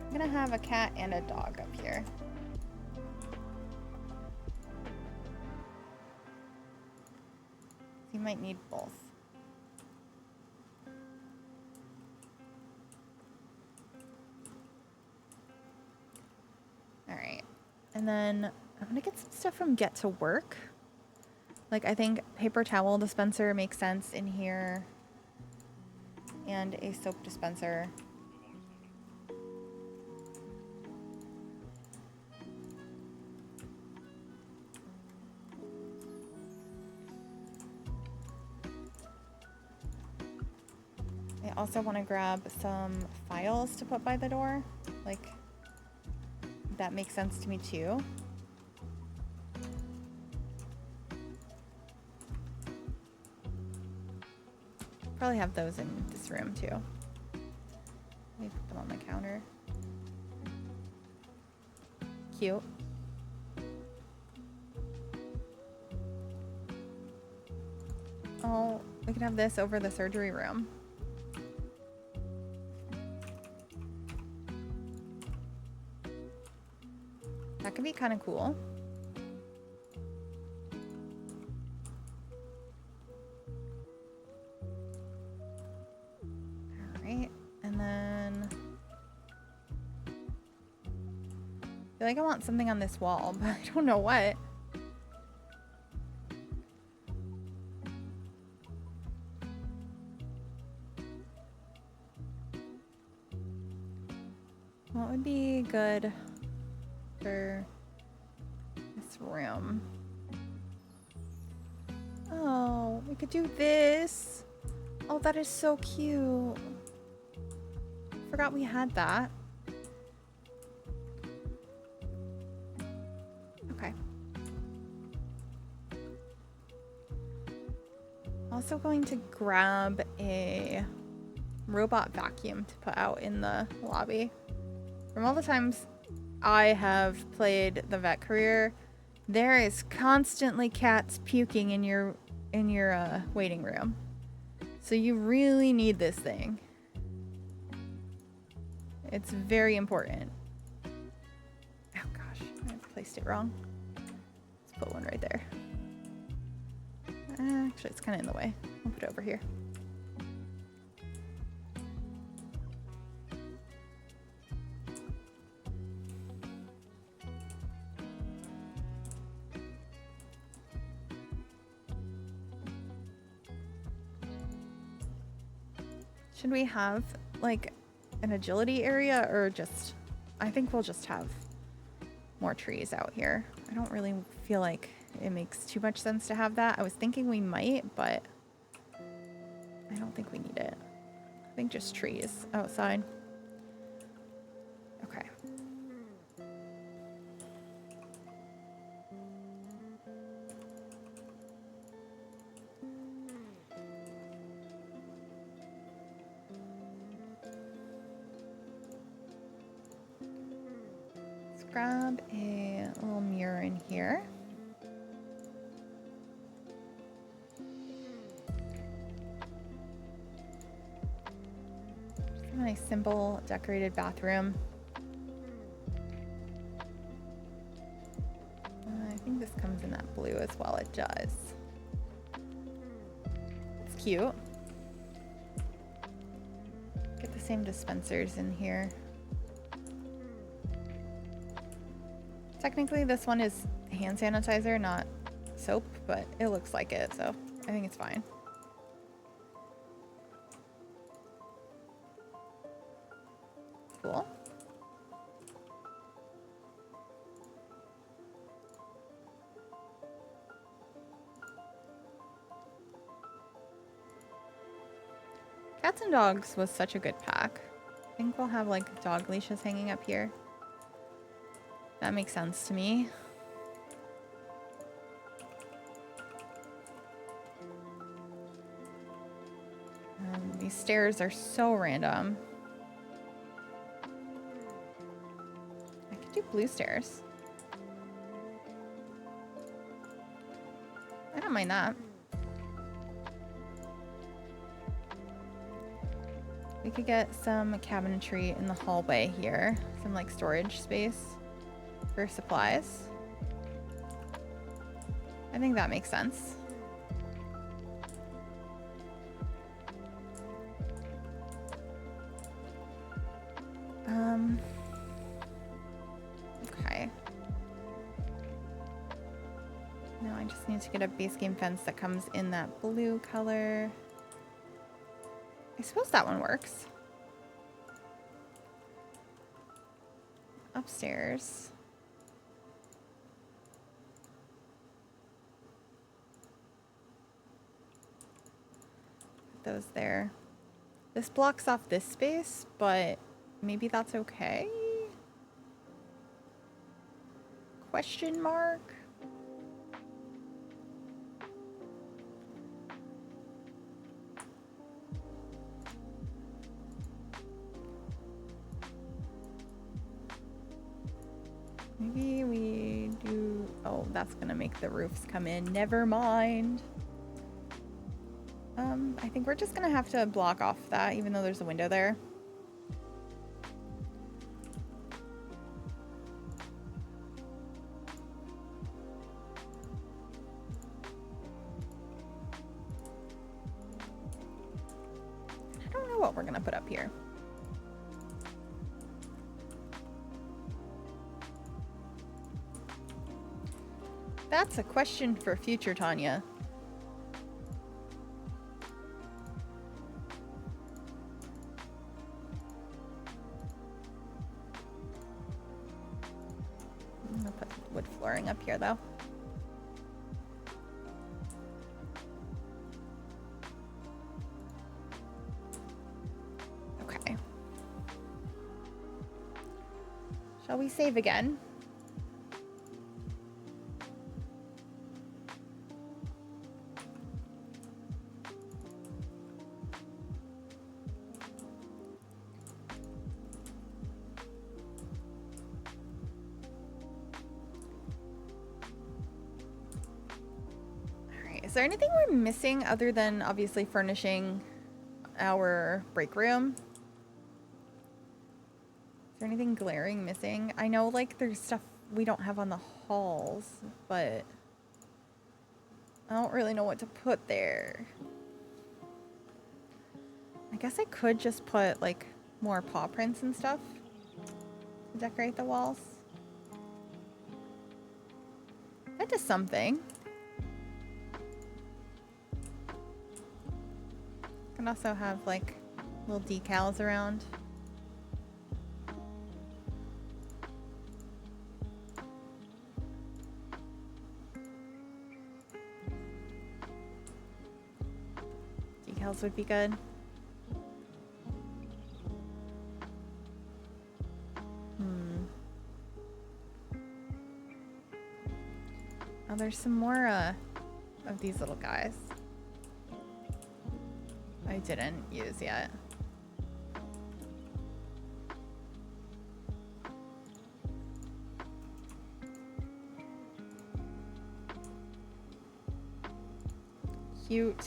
I'm gonna have a cat and a dog up here. You might need both. All right, and then I'm gonna get some stuff from Get to Work. Like, I think paper towel dispenser makes sense in here, and a soap dispenser. I also want to grab some files to put by the door. Like, that makes sense to me too. Probably have those in this room too. Let me put them on the counter. Cute. Oh, we can have this over the surgery room. That could be kind of cool. All right, and then I feel like I want something on this wall, but I don't know what. What would be good for this room? Oh, we could do this. Oh, that is so cute. forgot we had that. Okay. Also going to grab a robot vacuum to put out in the lobby. From all the times I have played the vet career, there is constantly cats puking in your waiting room. So you really need this thing. It's very important. Oh gosh, I placed it wrong. Let's put one right there. Actually, it's kind of in the way. I'll put it over here. Should we have like an agility area or just, I think we'll just have more trees out here. I don't really feel like it makes too much sense to have that. I was thinking we might, but I don't think we need it. I think just trees outside. Okay. Let's grab a little mirror in here. A nice simple decorated bathroom. I think this comes in that blue as well. It does. It's cute. Get the same dispensers in here. Technically this one is hand sanitizer, not soap, but it looks like it, so I think it's fine. Cool. Cats and dogs was such a good pack. I think we'll have like dog leashes hanging up here. That makes sense to me. These stairs are so random. I could do blue stairs. I don't mind that. We could get some cabinetry in the hallway here. Some like storage space for supplies. I think that makes sense. Okay. Now I just need to get a base game fence that comes in that blue color. I suppose that one works. Upstairs. Put those there. This blocks off this space, but maybe that's okay? Question mark? Maybe we do... Oh, that's gonna make the roofs come in. Never mind. I think we're just gonna have to block off that, even though there's a window there. I don't know what we're gonna put up here. That's a question for future Tanya. I'm gonna put wood flooring up here though. Okay. Shall we save again? Is there anything we're missing other than obviously furnishing our break room? Is there anything glaring missing? I know like there's stuff we don't have on the halls, but I don't really know what to put there. I guess I could just put like more paw prints and stuff to decorate the walls. That does something. Can also have like little decals around. Decals would be good. Oh, there's some more of these little guys I didn't use yet. Cute.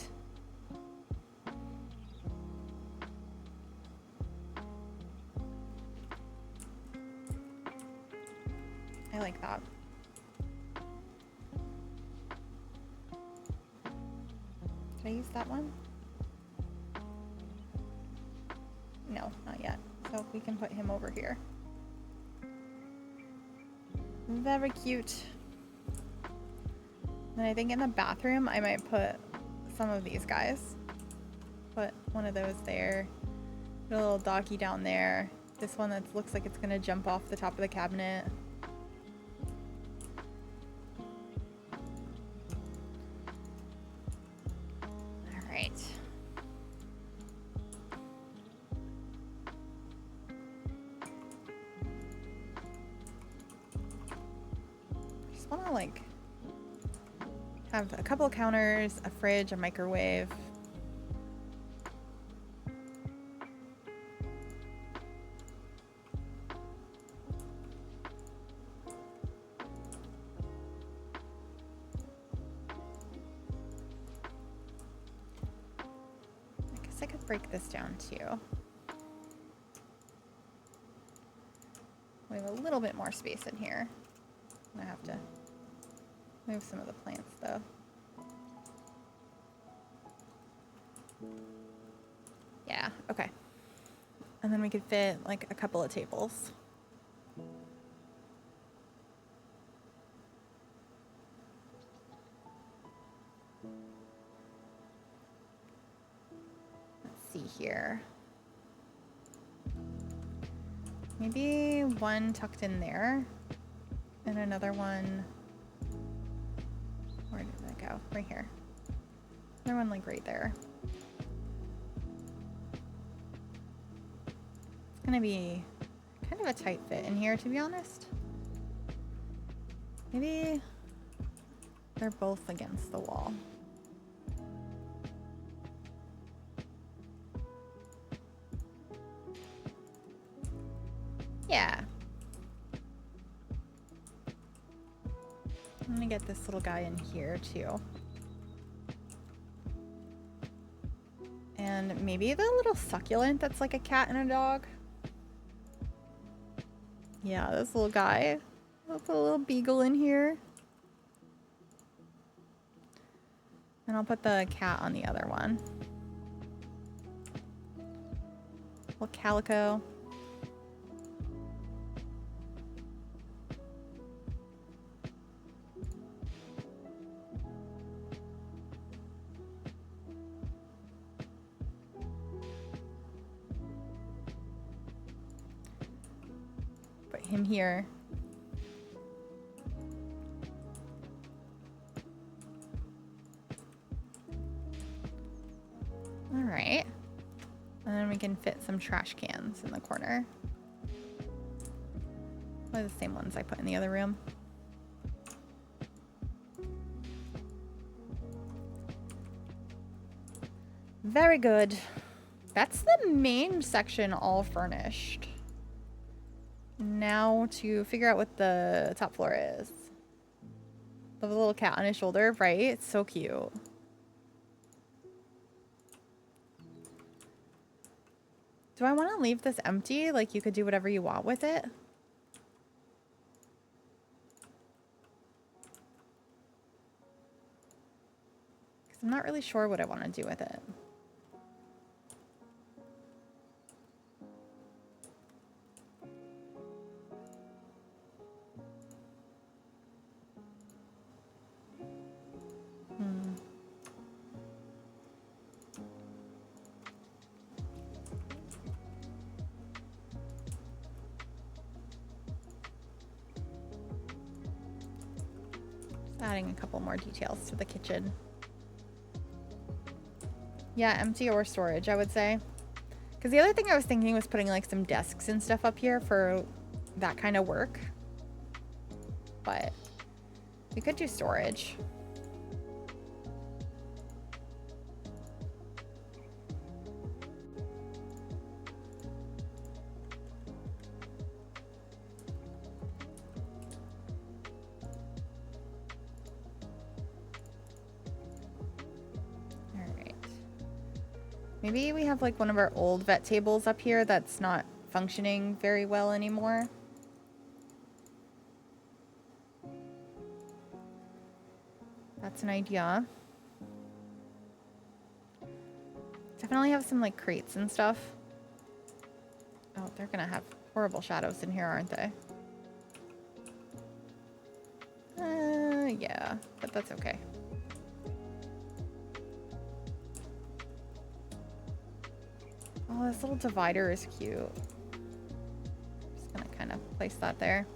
I like that. Did I use that one? No, not yet. So we can put him over here. Very cute. And I think in the bathroom I might put some of these guys. Put one of those there. Put a little doggy down there. This one that looks like it's gonna jump off the top of the cabinet. Alright. Just wanna like have a couple of counters, a fridge, a microwave. I guess I could break this down too. We have a little bit more space in here. I have to move some of the plants though. Yeah, okay. And then we could fit like a couple of tables. Let's see here. Maybe one tucked in there and another one. Where did that go? Right here. Another one like right there. It's gonna be kind of a tight fit in here, to be honest. Maybe they're both against the wall. Yeah. I'm gonna get this little guy in here too. And maybe the little succulent that's like a cat and a dog. Yeah, this little guy. I'll put a little beagle in here. And I'll put the cat on the other one. Little calico. Put him here. All right. And then we can fit some trash cans in the corner. Probably the same ones I put in the other room. Very good. That's the main section all furnished. Now to figure out what the top floor is. The little cat on his shoulder, right? It's so cute. Do I want to leave this empty? Like you could do whatever you want with it? Because I'm not really sure what I want to do with it. Adding a couple more details to the kitchen. Yeah, empty or storage, I would say. Because the other thing I was thinking was putting like some desks and stuff up here for that kind of work. But we could do storage. Maybe we have like one of our old vet tables up here that's not functioning very well anymore. That's an idea. Definitely have some like crates and stuff. Oh, they're gonna have horrible shadows in here, aren't they? Yeah, but that's okay. Oh, this little divider is cute. Just gonna kind of place that there.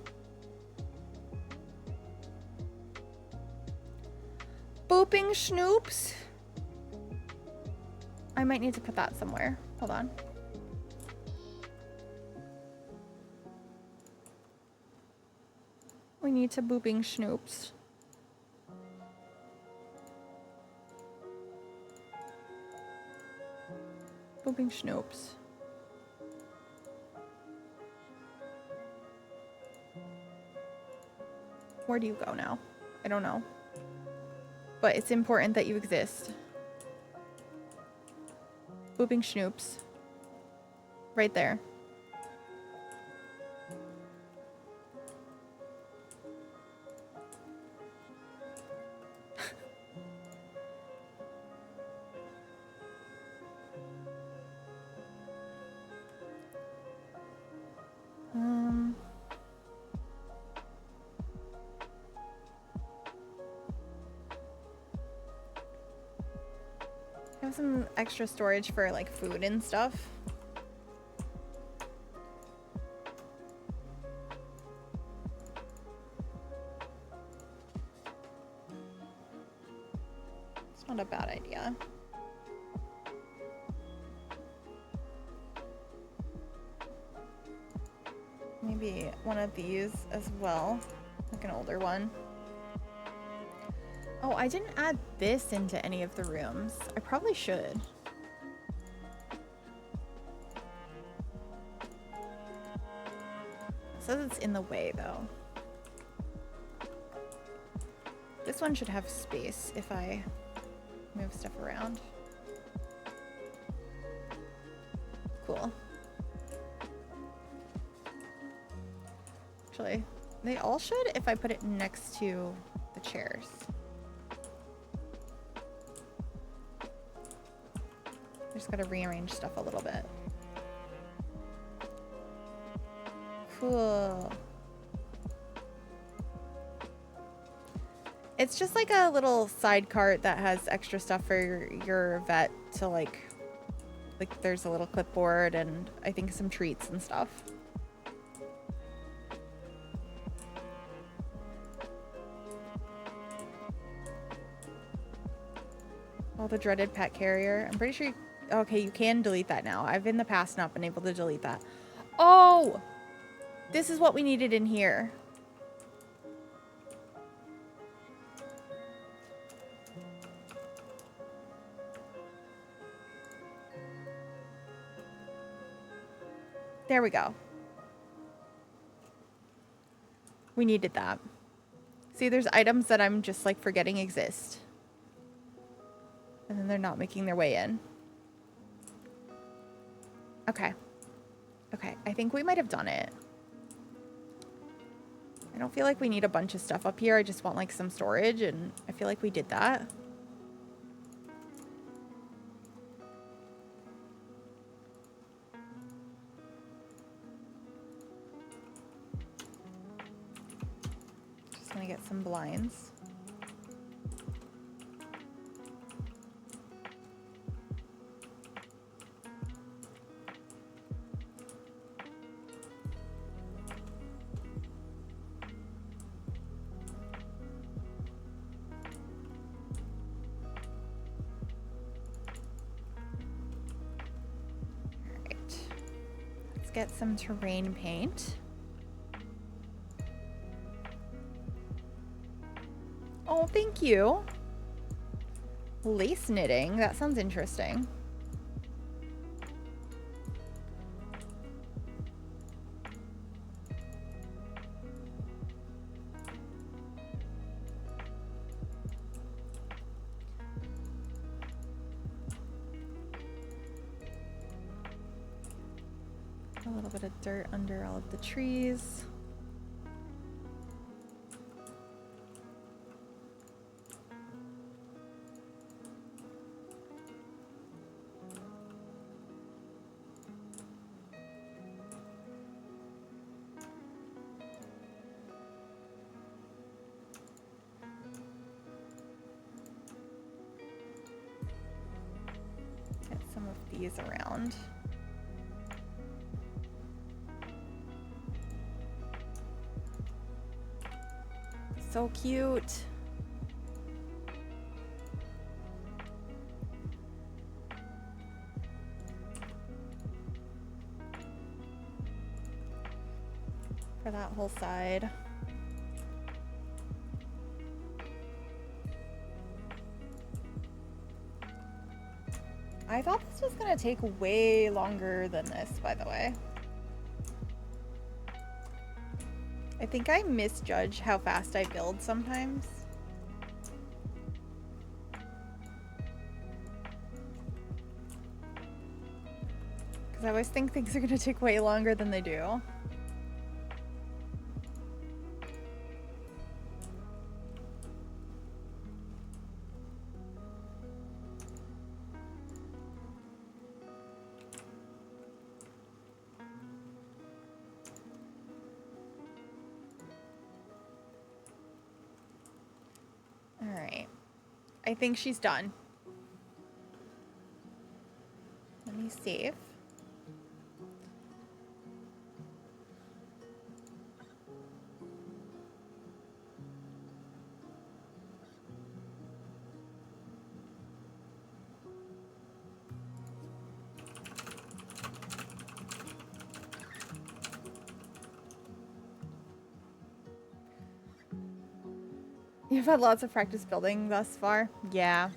Booping Schnoops. I might need to put that somewhere. Hold on. We need to booping Schnoops. Booping Schnoops. Where do you go now? I don't know. But it's important that you exist. Booping Schnoops. Right there. Some extra storage for like food and stuff. It's not a bad idea. Maybe one of these as well, like an older one. Oh, I didn't add this into any of the rooms. I probably should. It says it's in the way, though. This one should have space if I move stuff around. Cool. Actually, they all should if I put it next to the chairs. Just gotta rearrange stuff a little bit. Cool. It's just like a little side cart that has extra stuff for your vet to like there's a little clipboard and I think some treats and stuff. Oh, the dreaded pet carrier. I'm pretty sure okay, you can delete that now. I've in the past not been able to delete that. Oh! This is what we needed in here. There we go. We needed that. See, there's items that I'm just like forgetting exist. And then they're not making their way in. Okay. Okay, I think we might have done it. I don't feel like we need a bunch of stuff up here. I just want like some storage, and I feel like we did that. Just gonna get some blinds. Get some terrain paint. Oh, thank you. Lace knitting. That sounds interesting. A little bit of dirt under all of the trees. Get some of these around. So cute. For that whole side. I thought this was gonna take way longer than this, by the way. I think I misjudge how fast I build sometimes. Because I always think things are going to take way longer than they do. I think she's done. Let me save. You've had lots of practice building thus far? Yeah.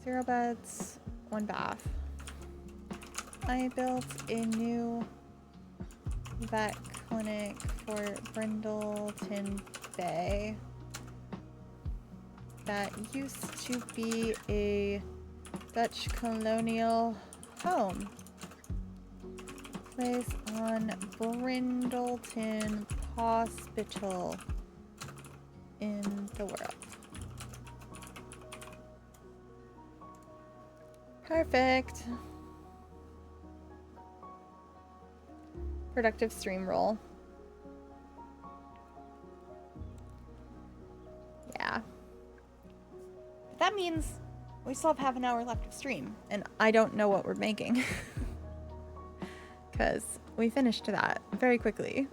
Zero beds, 1 bath. I built a new vet clinic for Brindleton Bay that used to be a Dutch colonial home. Place on Brindleton Hospital in the world. Perfect. Productive stream roll. Yeah. That means we still have half an hour left of stream, and I don't know what we're making. Because we finished that very quickly.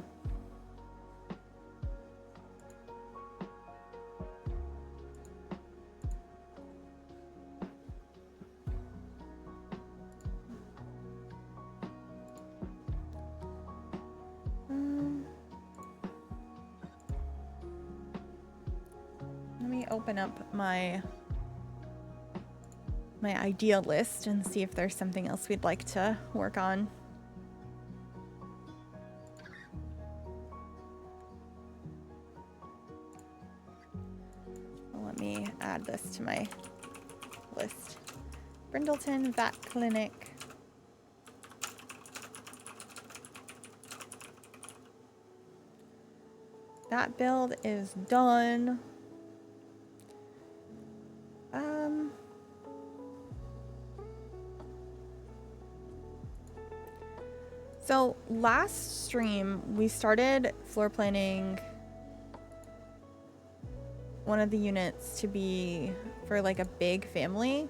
open up my idea list and see if there's something else we'd like to work on. Let me add this to my list. Brindleton Vet Clinic. That build is done. So last stream we started floor planning one of the units to be for like a big family.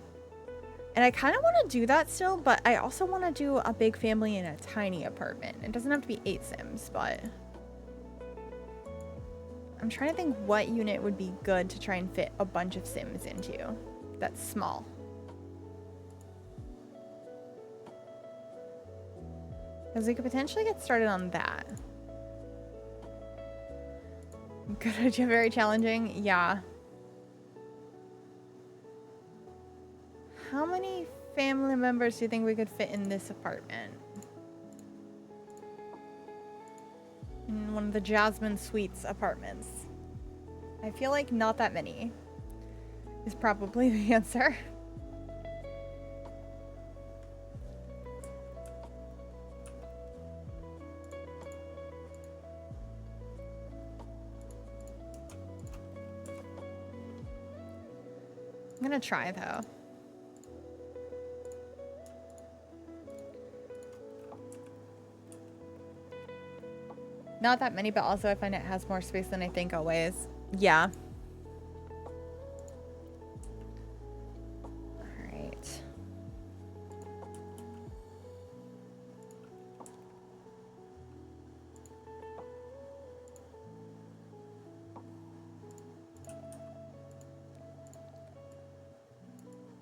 And I kind of want to do that still, but I also want to do a big family in a tiny apartment. It doesn't have to be 8 Sims, but I'm trying to think what unit would be good to try and fit a bunch of Sims into that's small. Because we could potentially get started on that. Good idea, very challenging. Yeah. How many family members do you think we could fit in this apartment? In one of the Jasmine Suites apartments. I feel like not that many is probably the answer. I'm gonna try though. Not that many, but also I find it has more space than I think always. Yeah. All right.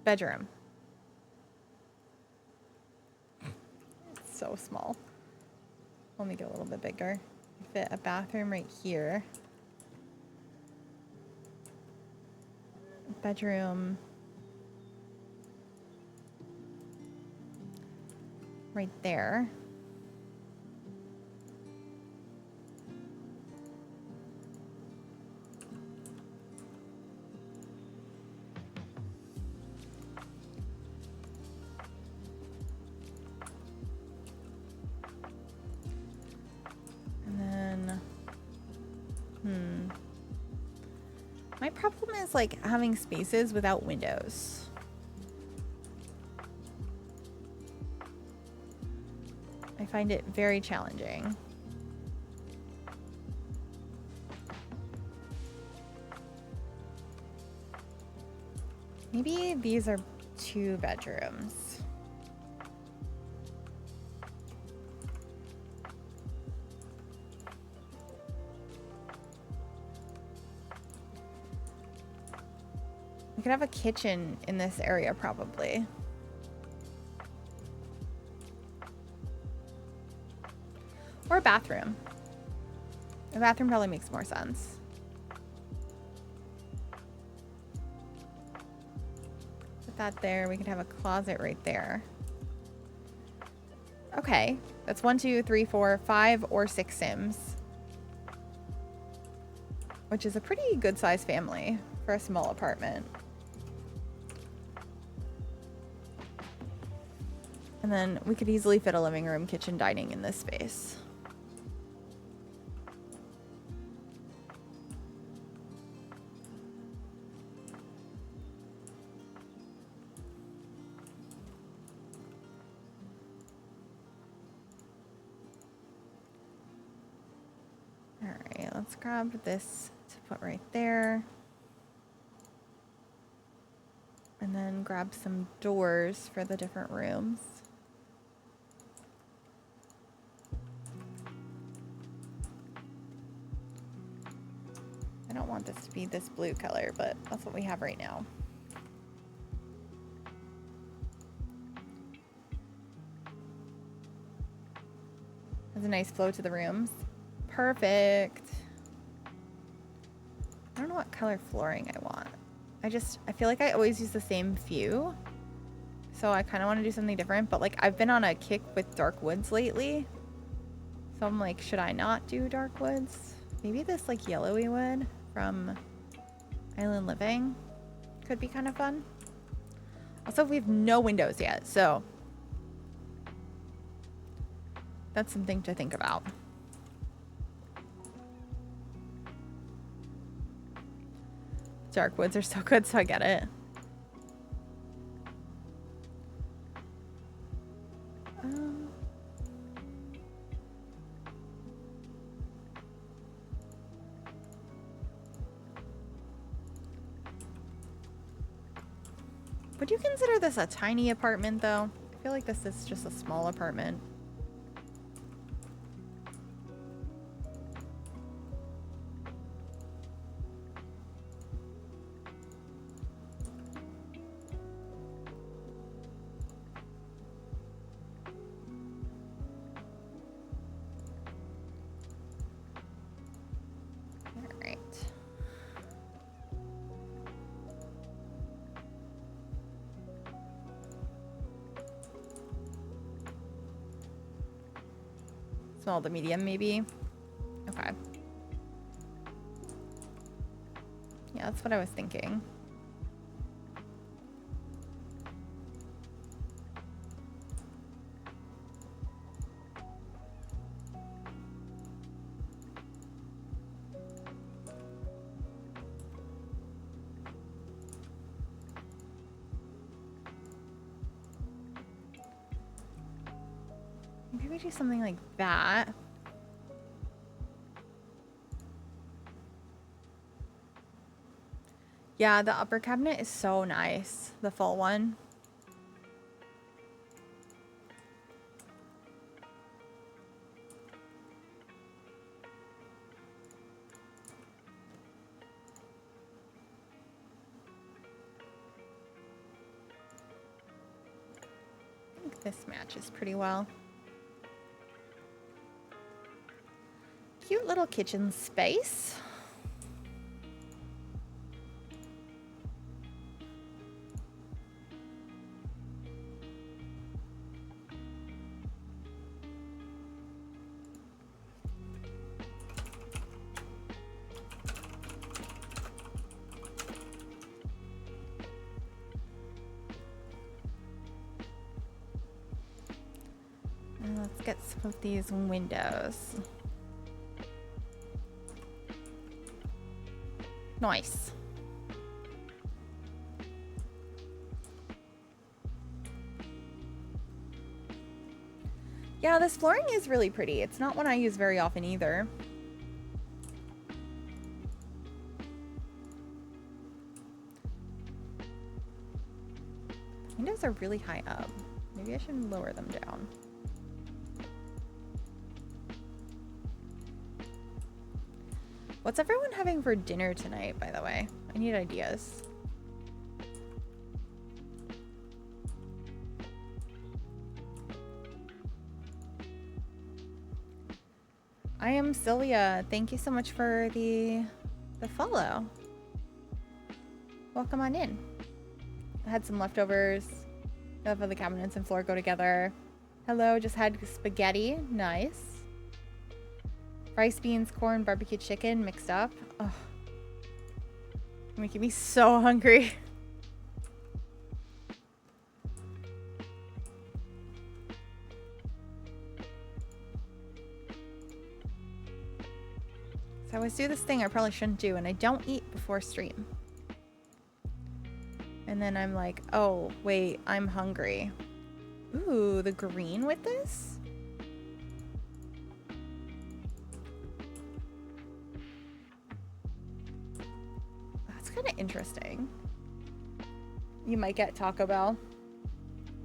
Bedroom. It's so small. Let me get a little bit bigger. Fit a bathroom right here. Bedroom right there. My problem is like having spaces without windows. I find it very challenging. Maybe these are 2 bedrooms. We could have a kitchen in this area probably. Or a bathroom. A bathroom probably makes more sense. Put that there. We could have a closet right there. Okay. That's 1, 2, 3, 4, 5, or 6 Sims. Which is a pretty good sized family for a small apartment. And then we could easily fit a living room, kitchen, dining in this space. All right, let's grab this to put right there. And then grab some doors for the different rooms. I don't want this to be this blue color, but that's what we have right now. Has a nice flow to the rooms. Perfect. I don't know what color flooring I want. I feel like I always use the same few. So I kind of want to do something different. But like I've been on a kick with dark woods lately. So I'm like, should I not do dark woods? Maybe this like yellowy wood from Island Living could be kind of fun. Also, we have no windows yet, so that's something to think about. Dark woods are so good, so I get it. Would you consider this a tiny apartment, though? I feel like this is just a small apartment. Small to medium, maybe. Okay. Yeah, that's what I was thinking. Maybe we do something like that. Yeah, the upper cabinet is so nice. The full one. I think this matches pretty well. Cute little kitchen space. And let's get some of these windows. Nice. Yeah, this flooring is really pretty. It's not one I use very often either. Windows are really high up. Maybe I should lower them down. What's everyone having for dinner tonight, by the way? I need ideas. I am Sylvia. Thank you so much for the follow. Welcome on in. I had some leftovers. Love how the cabinets and floor go together. Hello, just had spaghetti. Nice. Rice, beans, corn, barbecue chicken mixed up. Oh, you're making me so hungry. So I always do this thing I probably shouldn't do, and I don't eat before stream. And then I'm like, oh, wait, I'm hungry. Ooh, the green with this? Kind of interesting. You might get Taco Bell.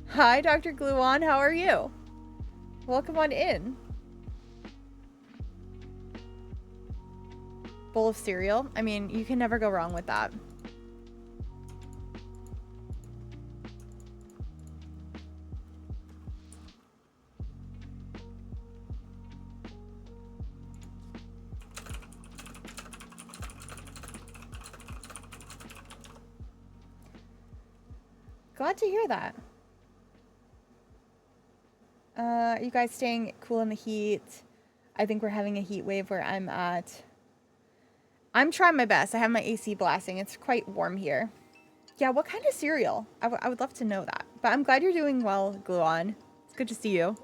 Hi, Dr. Gluon. How are you? Welcome on in. Bowl of cereal. I mean, you can never go wrong with that. Glad to hear that. Are you guys staying cool in the heat? I think we're having a heat wave where I'm at. I'm trying my best. I have my AC blasting. It's quite warm here. Yeah, what kind of cereal? I would love to know that. But I'm glad you're doing well, Gluon. It's good to see you.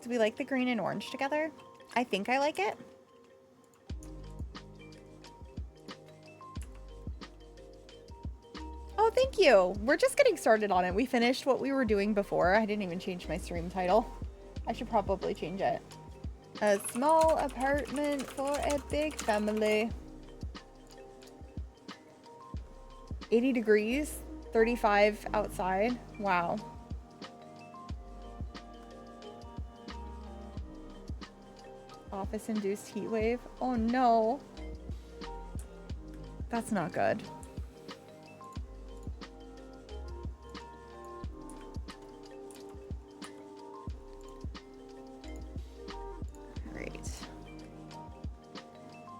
Do we like the green and orange together? I think I like it. Oh, thank you. We're just getting started on it. We finished what we were doing before. I didn't even change my stream title. I should probably change it. A small apartment for a big family. 80 degrees, 35 outside. Wow. Office-induced heat wave. Oh no. That's not good. Great.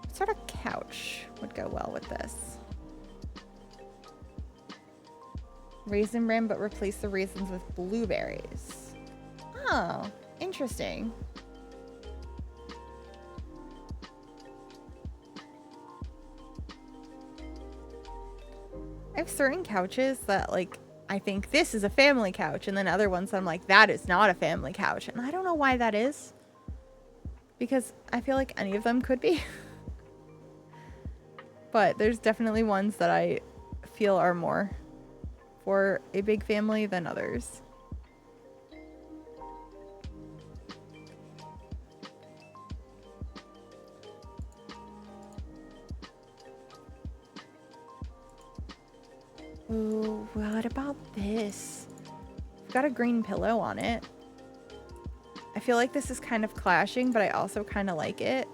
What sort of couch would go well with this? Raisin bran, but replace the raisins with blueberries. Oh, interesting. I have certain couches that, like, I think this is a family couch, and then other ones I'm like, that is not a family couch. And I don't know why that is. Because I feel like any of them could be. But there's definitely ones that I feel are more for a big family than others. Ooh, what about this? I've got a green pillow on it. I feel like this is kind of clashing, but I also kind of like it.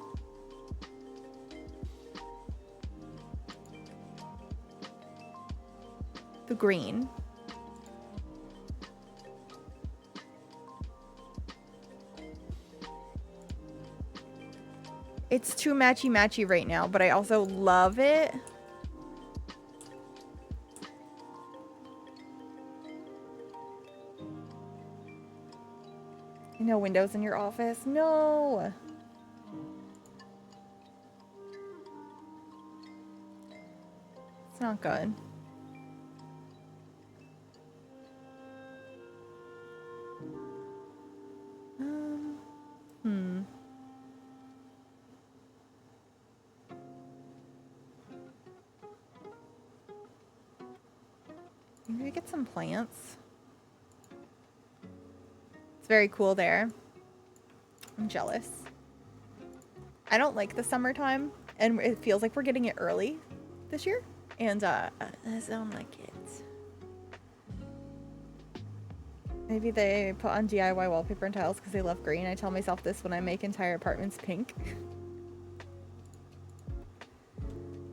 The green. It's too matchy-matchy right now, but I also love it. No windows in your office? No! It's not good. Maybe get some plants. It's very cool there. I'm jealous. I don't like the summertime, and it feels like we're getting it early this year. And I don't like it. Maybe they put on DIY wallpaper and tiles because they love green. I tell myself this when I make entire apartments pink.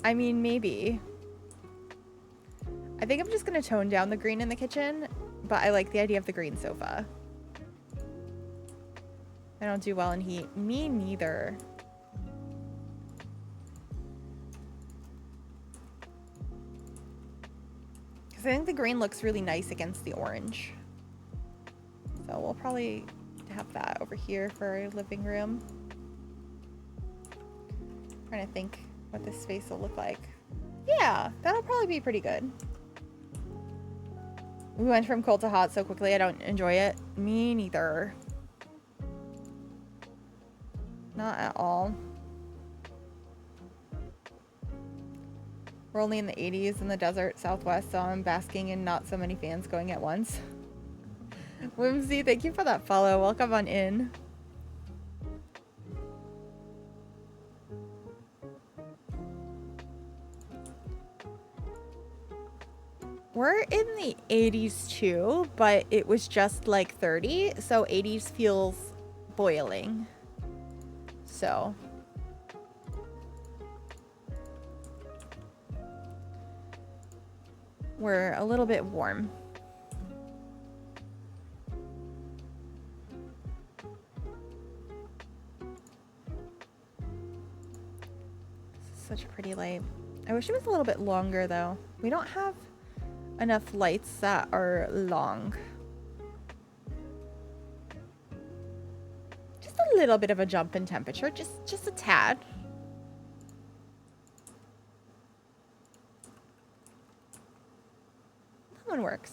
I mean, maybe. I think I'm just going to tone down the green in the kitchen, but I like the idea of the green sofa. I don't do well in heat. Me neither. Because I think the green looks really nice against the orange. So we'll probably have that over here for our living room. Trying to think what this space will look like. Yeah, that'll probably be pretty good. We went from cold to hot so quickly, I don't enjoy it. Me neither. Not at all. We're only in the 80s in the desert southwest, so I'm basking in not so many fans going at once. Whimsy, thank you for that follow. Welcome on in. We're in the 80s too, but it was just like 30, so 80s feels boiling. So we're a little bit warm. such a pretty light. I wish it was a little bit longer though. We don't have enough lights that are long. Just a little bit of a jump in temperature, just a tad. That one works.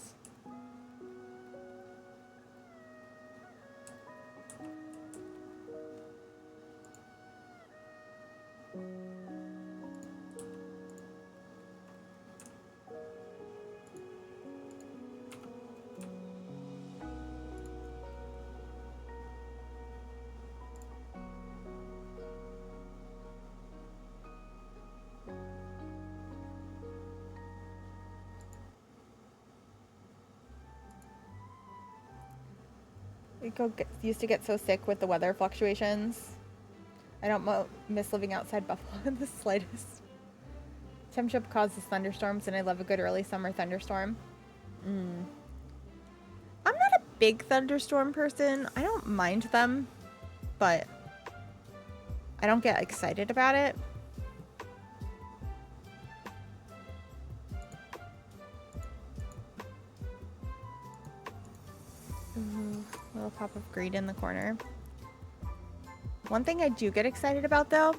Used to get so sick with the weather fluctuations. I don't miss living outside Buffalo in the slightest. Temperature causes thunderstorms, and I love a good early summer thunderstorm. I'm not a big thunderstorm person. I don't mind them, but I don't get excited about it. Ooh, little pop of green in the corner. One thing I do get excited about though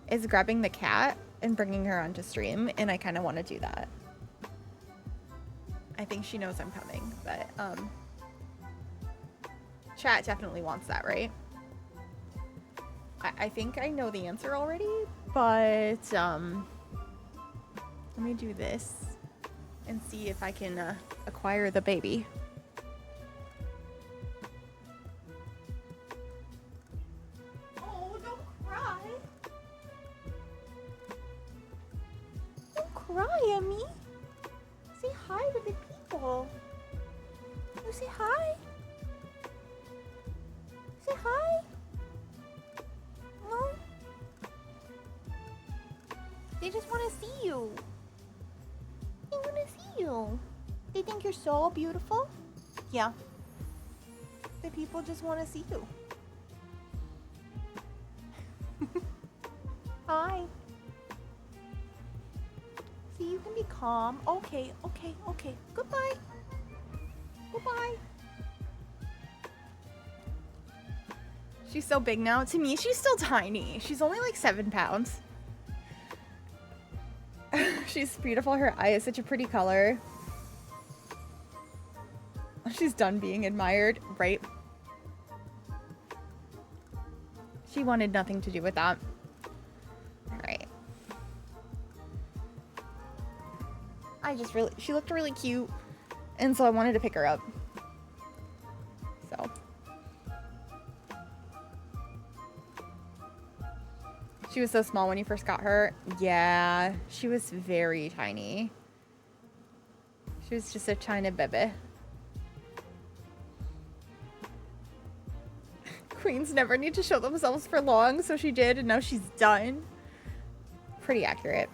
is grabbing the cat and bringing her onto stream, and I kind of want to do that. I think she knows I'm coming, but chat definitely wants that, right? I think I know the answer already, but let me do this and see if I can acquire the baby. Oh, don't cry. Don't cry, Emmy. Say hi to the people. You say hi. Say hi. No? They just want to see you. They want to see you. They think you're so beautiful. Yeah. The people just want to see you. Hi. See, you can be calm. Okay, okay, okay. Goodbye. Goodbye. She's so big now. To me, she's still tiny. She's only like 7 pounds. She's beautiful. Her eye is such a pretty color. She's done being admired, right? She wanted nothing to do with that. All right. She looked really cute, and so I wanted to pick her up. So. She was so small when you first got her. Yeah, she was very tiny. She was just a tiny baby. Queens never need to show themselves for long, so she did, and now she's done. Pretty accurate.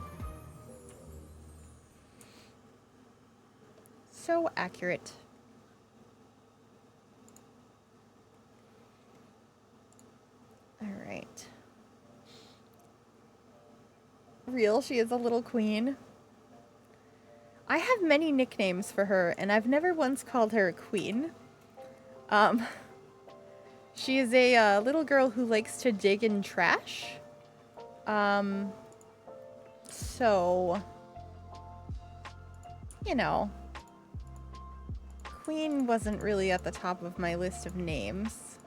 So accurate. All right. Real, she is a little queen. I have many nicknames for her, and I've never once called her a queen. She is a little girl who likes to dig in trash. So, you know, queen wasn't really at the top of my list of names.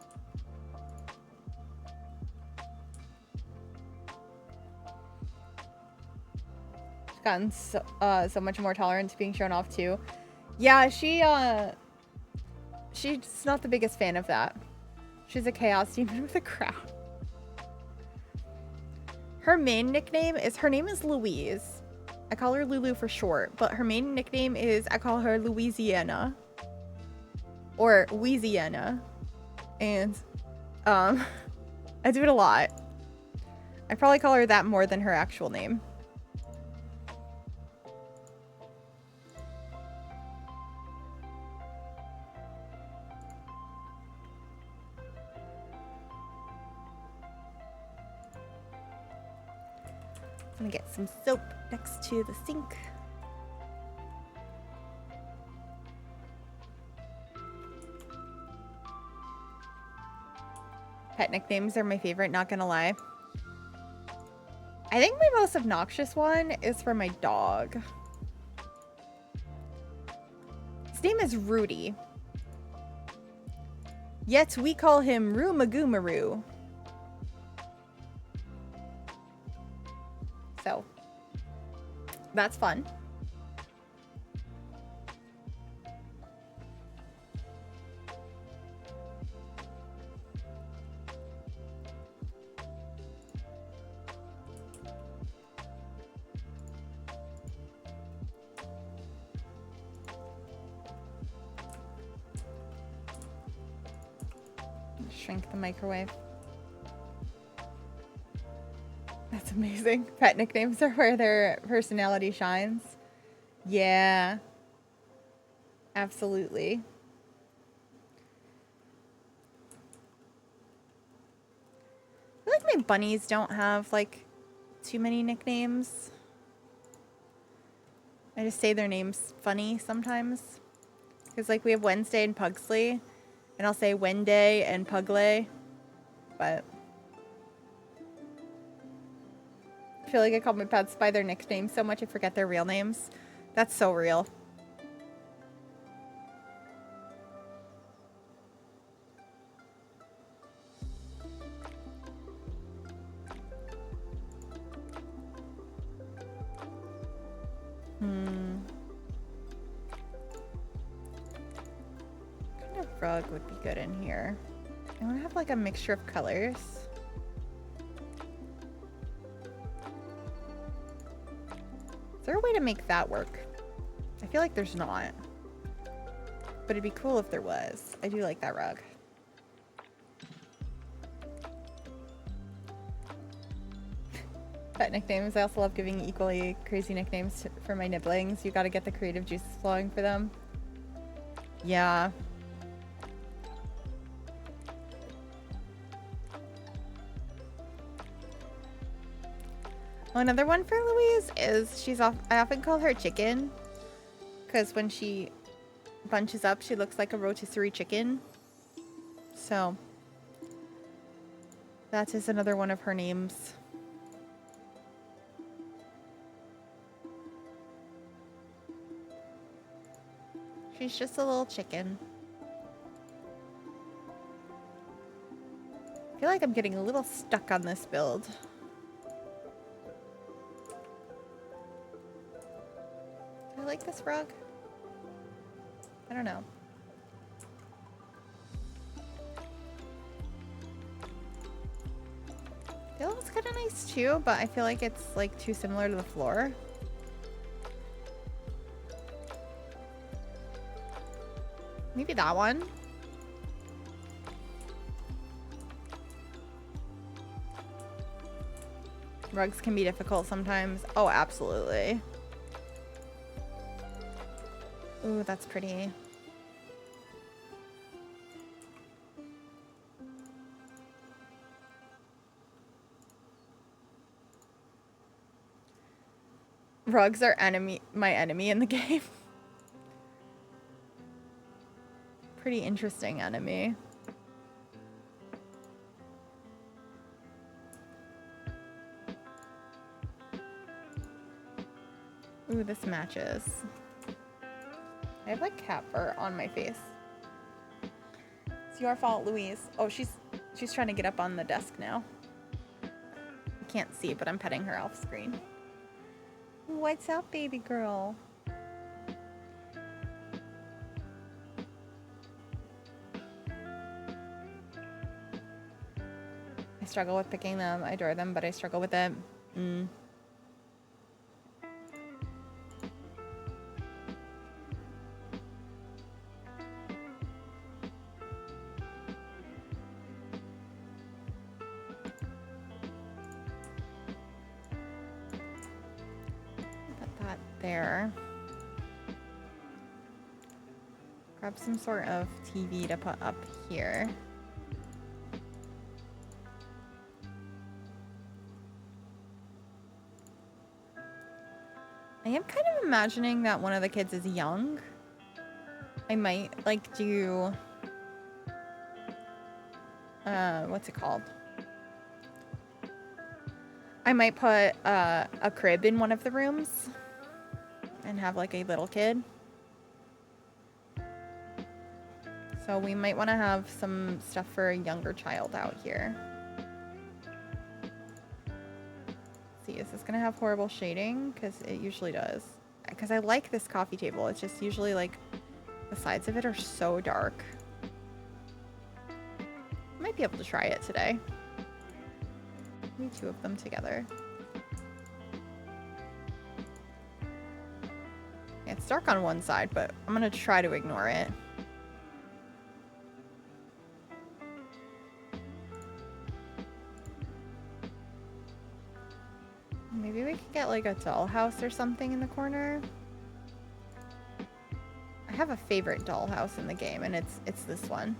Gotten so much more tolerant to being shown off too. Yeah, she's not the biggest fan of that. She's a chaos demon with a crown. Her main nickname is, her name is Louise. I call her Lulu for short, but her main nickname is, I call her Louisiana. Or Louisiana. And I do it a lot. I probably call her that more than her actual name. gonna get some soap next to the sink. Pet nicknames are my favorite, not gonna lie. I think my most obnoxious one is for my dog. His name is Rudy. Yet we call him Roomagoomaroo. So, that's fun. Shrink the microwave. That's amazing. Pet nicknames are where their personality shines. Yeah. Absolutely. I feel like my bunnies don't have, like, too many nicknames. I just say their names funny sometimes. Because, like, we have Wednesday and Pugsley. And I'll say Wenday and Pugley. But I feel like I call my pets by their nicknames so much I forget their real names. That's so real. What kind of rug would be good in here? I want to have like a mixture of colors. Is there a way to make that work? I feel like there's not. But it'd be cool if there was. I do like that rug. Pet nicknames. I also love giving equally crazy nicknames for my nibblings. You gotta get the creative juices flowing for them. Yeah. Oh, another one for Louise is I often call her Chicken because when she bunches up, she looks like a rotisserie chicken. So that is another one of her names. She's just a little chicken. I feel like I'm getting a little stuck on this build. I like this rug. I don't know. It looks kind of nice too, but I feel like it's like too similar to the floor. Maybe that one. Rugs can be difficult sometimes. Oh, absolutely. Ooh, that's pretty. Rugs are my enemy in the game. Pretty interesting enemy. Ooh, this matches. I have like cat fur on my face. It's your fault, Louise. Oh, she's trying to get up on the desk now. I can't see, but I'm petting her off screen. What's up, baby girl? I struggle with picking them. I adore them, but I struggle with it. There. Grab some sort of TV to put up here. am kind of imagining that one of the kids is young. I might like do, what's it called? I might put a crib in one of the rooms and have like a little kid. So we might want to have some stuff for a younger child out here. Let's see, is this going to have horrible shading? Because it usually does. Because I like this coffee table. It's just usually like the sides of it are so dark. I might be able to try it today. Maybe two of them together. Yeah, it's dark on one side, but I'm going to try to ignore it. Maybe we could get like a dollhouse or something in the corner. I have a favorite dollhouse in the game, and it's this one.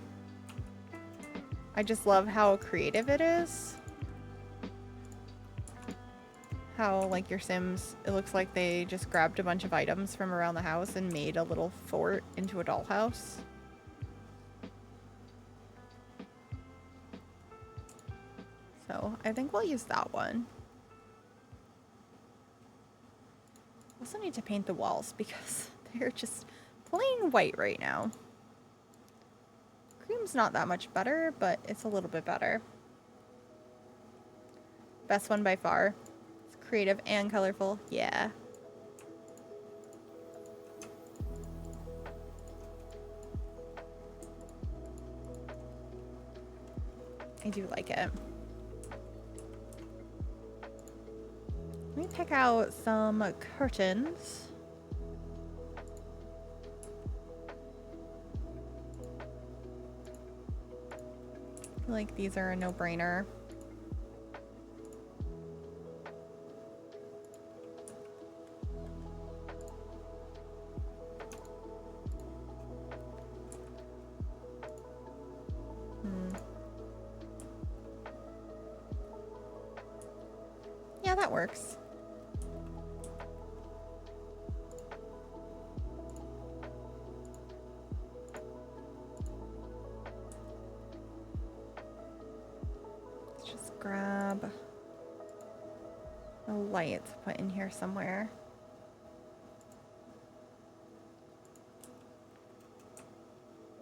I just love how creative it is. How like your Sims, it looks like they just grabbed a bunch of items from around the house and made a little fort into a dollhouse. So I think we'll use that one. Also need to paint the walls because they're just plain white right now. Cream's not that much better, but it's a little bit better. Best one by far. It's creative and colorful. Yeah. I do like it. Let me pick out some curtains. I feel like these are a no-brainer. Yeah, that works. Grab a light to put in here somewhere.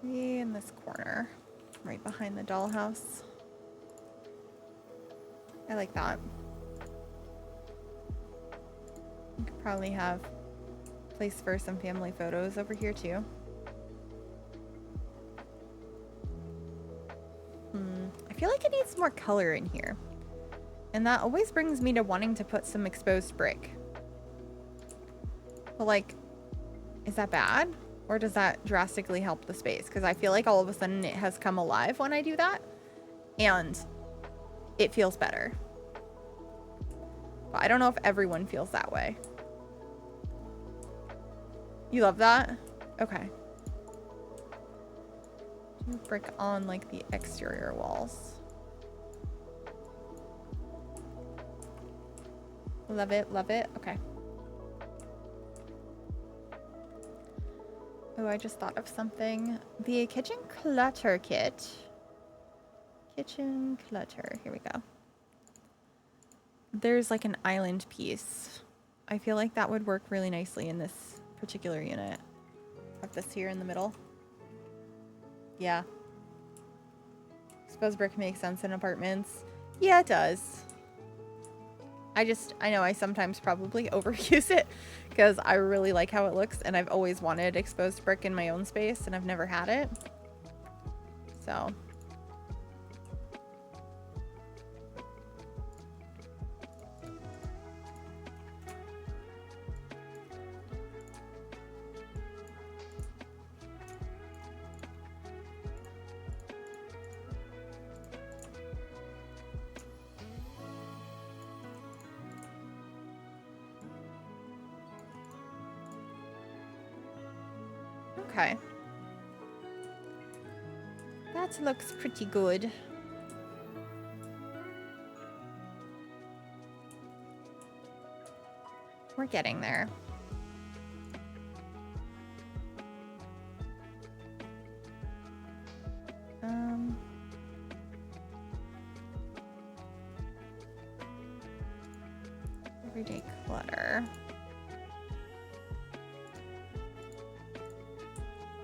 Maybe in this corner, right behind the dollhouse. I like that. We could probably have place for some family photos over here too. I feel like it needs more color in here. And that always brings me to wanting to put some exposed brick. But like, is that bad? Or does that drastically help the space? Because I feel like all of a sudden it has come alive when I do that. And it feels better. But I don't know if everyone feels that way. You love that? Okay. Brick on like the exterior walls. Love it, love it. Okay. Oh, I just thought of something. The kitchen clutter kit. Kitchen clutter. Here we go. There's like an island piece. I feel like that would work really nicely in this particular unit. Have this here in the middle. Yeah. Suppose brick makes sense in apartments. Yeah, it does. I know I sometimes probably overuse it because I really like how it looks and I've always wanted exposed brick in my own space and I've never had it. So. Okay. That looks pretty good. We're getting there. everyday clutter.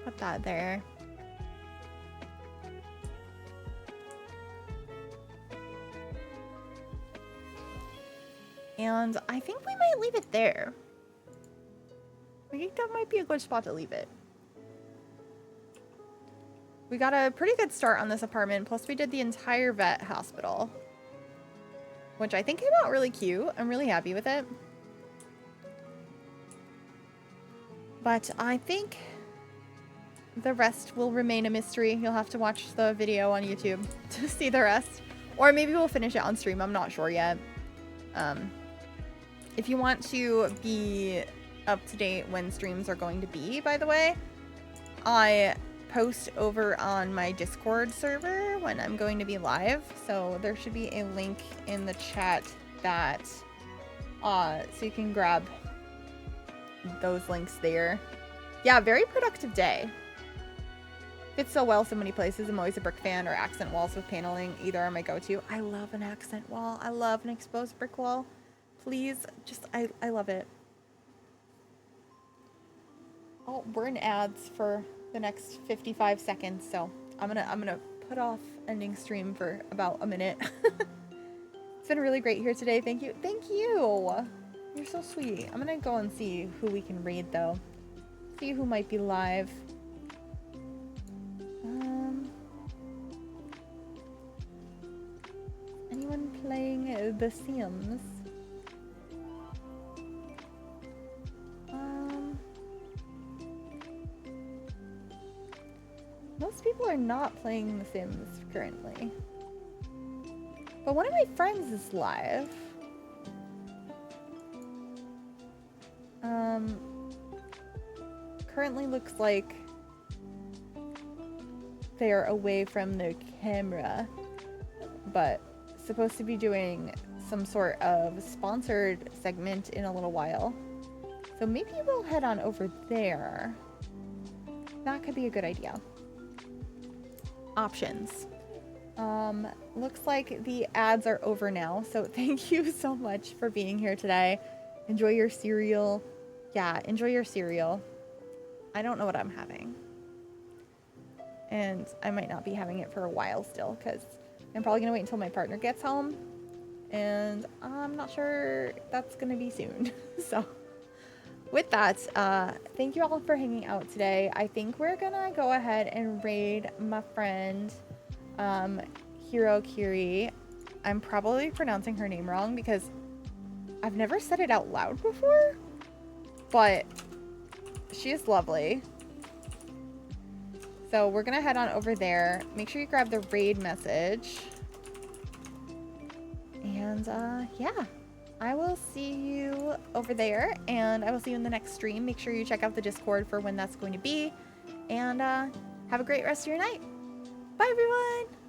Put that there. And I think we might leave it there. I think that might be a good spot to leave it. We got a pretty good start on this apartment, plus we did the entire vet hospital, which I think came out really cute. I'm really happy with it. But I think the rest will remain a mystery. You'll have to watch the video on YouTube to see the rest. Or maybe we'll finish it on stream. I'm not sure yet. If you want to be up to date when streams are going to be, by the way, I post over on my Discord server when I'm going to be live. So there should be a link in the chat that, so you can grab those links there. Yeah, very productive day. Fits so well so many places. I'm always a brick fan, or accent walls with paneling. Either are my go-to. I love an accent wall. I love an exposed brick wall. Please, just, I love it. Oh, we're in ads for the next 55 seconds, so I'm gonna put off ending stream for about a minute. It's been really great here today. Thank you. Thank you. You're so sweet. I'm gonna go and see who we can raid though. See who might be live. Anyone playing The Sims? Most people are not playing The Sims currently. But one of my friends is live. Currently looks like they are away from their camera, but supposed to be doing some sort of sponsored segment in a little while. So maybe we'll head on over there. That could be a good idea. Options. Looks like the ads are over now, so thank you so much for being here today. Enjoy your cereal. Yeah, enjoy your cereal. I don't know what I'm having. And I might not be having it for a while still, because I'm probably going to wait until my partner gets home. And I'm not sure that's going to be soon. So with that, thank you all for hanging out today. I think we're going to go ahead and raid my friend, Hiro Kiri. I'm probably pronouncing her name wrong because I've never said it out loud before, but she is lovely. So we're gonna head on over there. Make sure you grab the raid message. And yeah, I will see you over there, and I will see you in the next stream. Make sure you check out the Discord for when that's going to be, and have a great rest of your night. Bye everyone.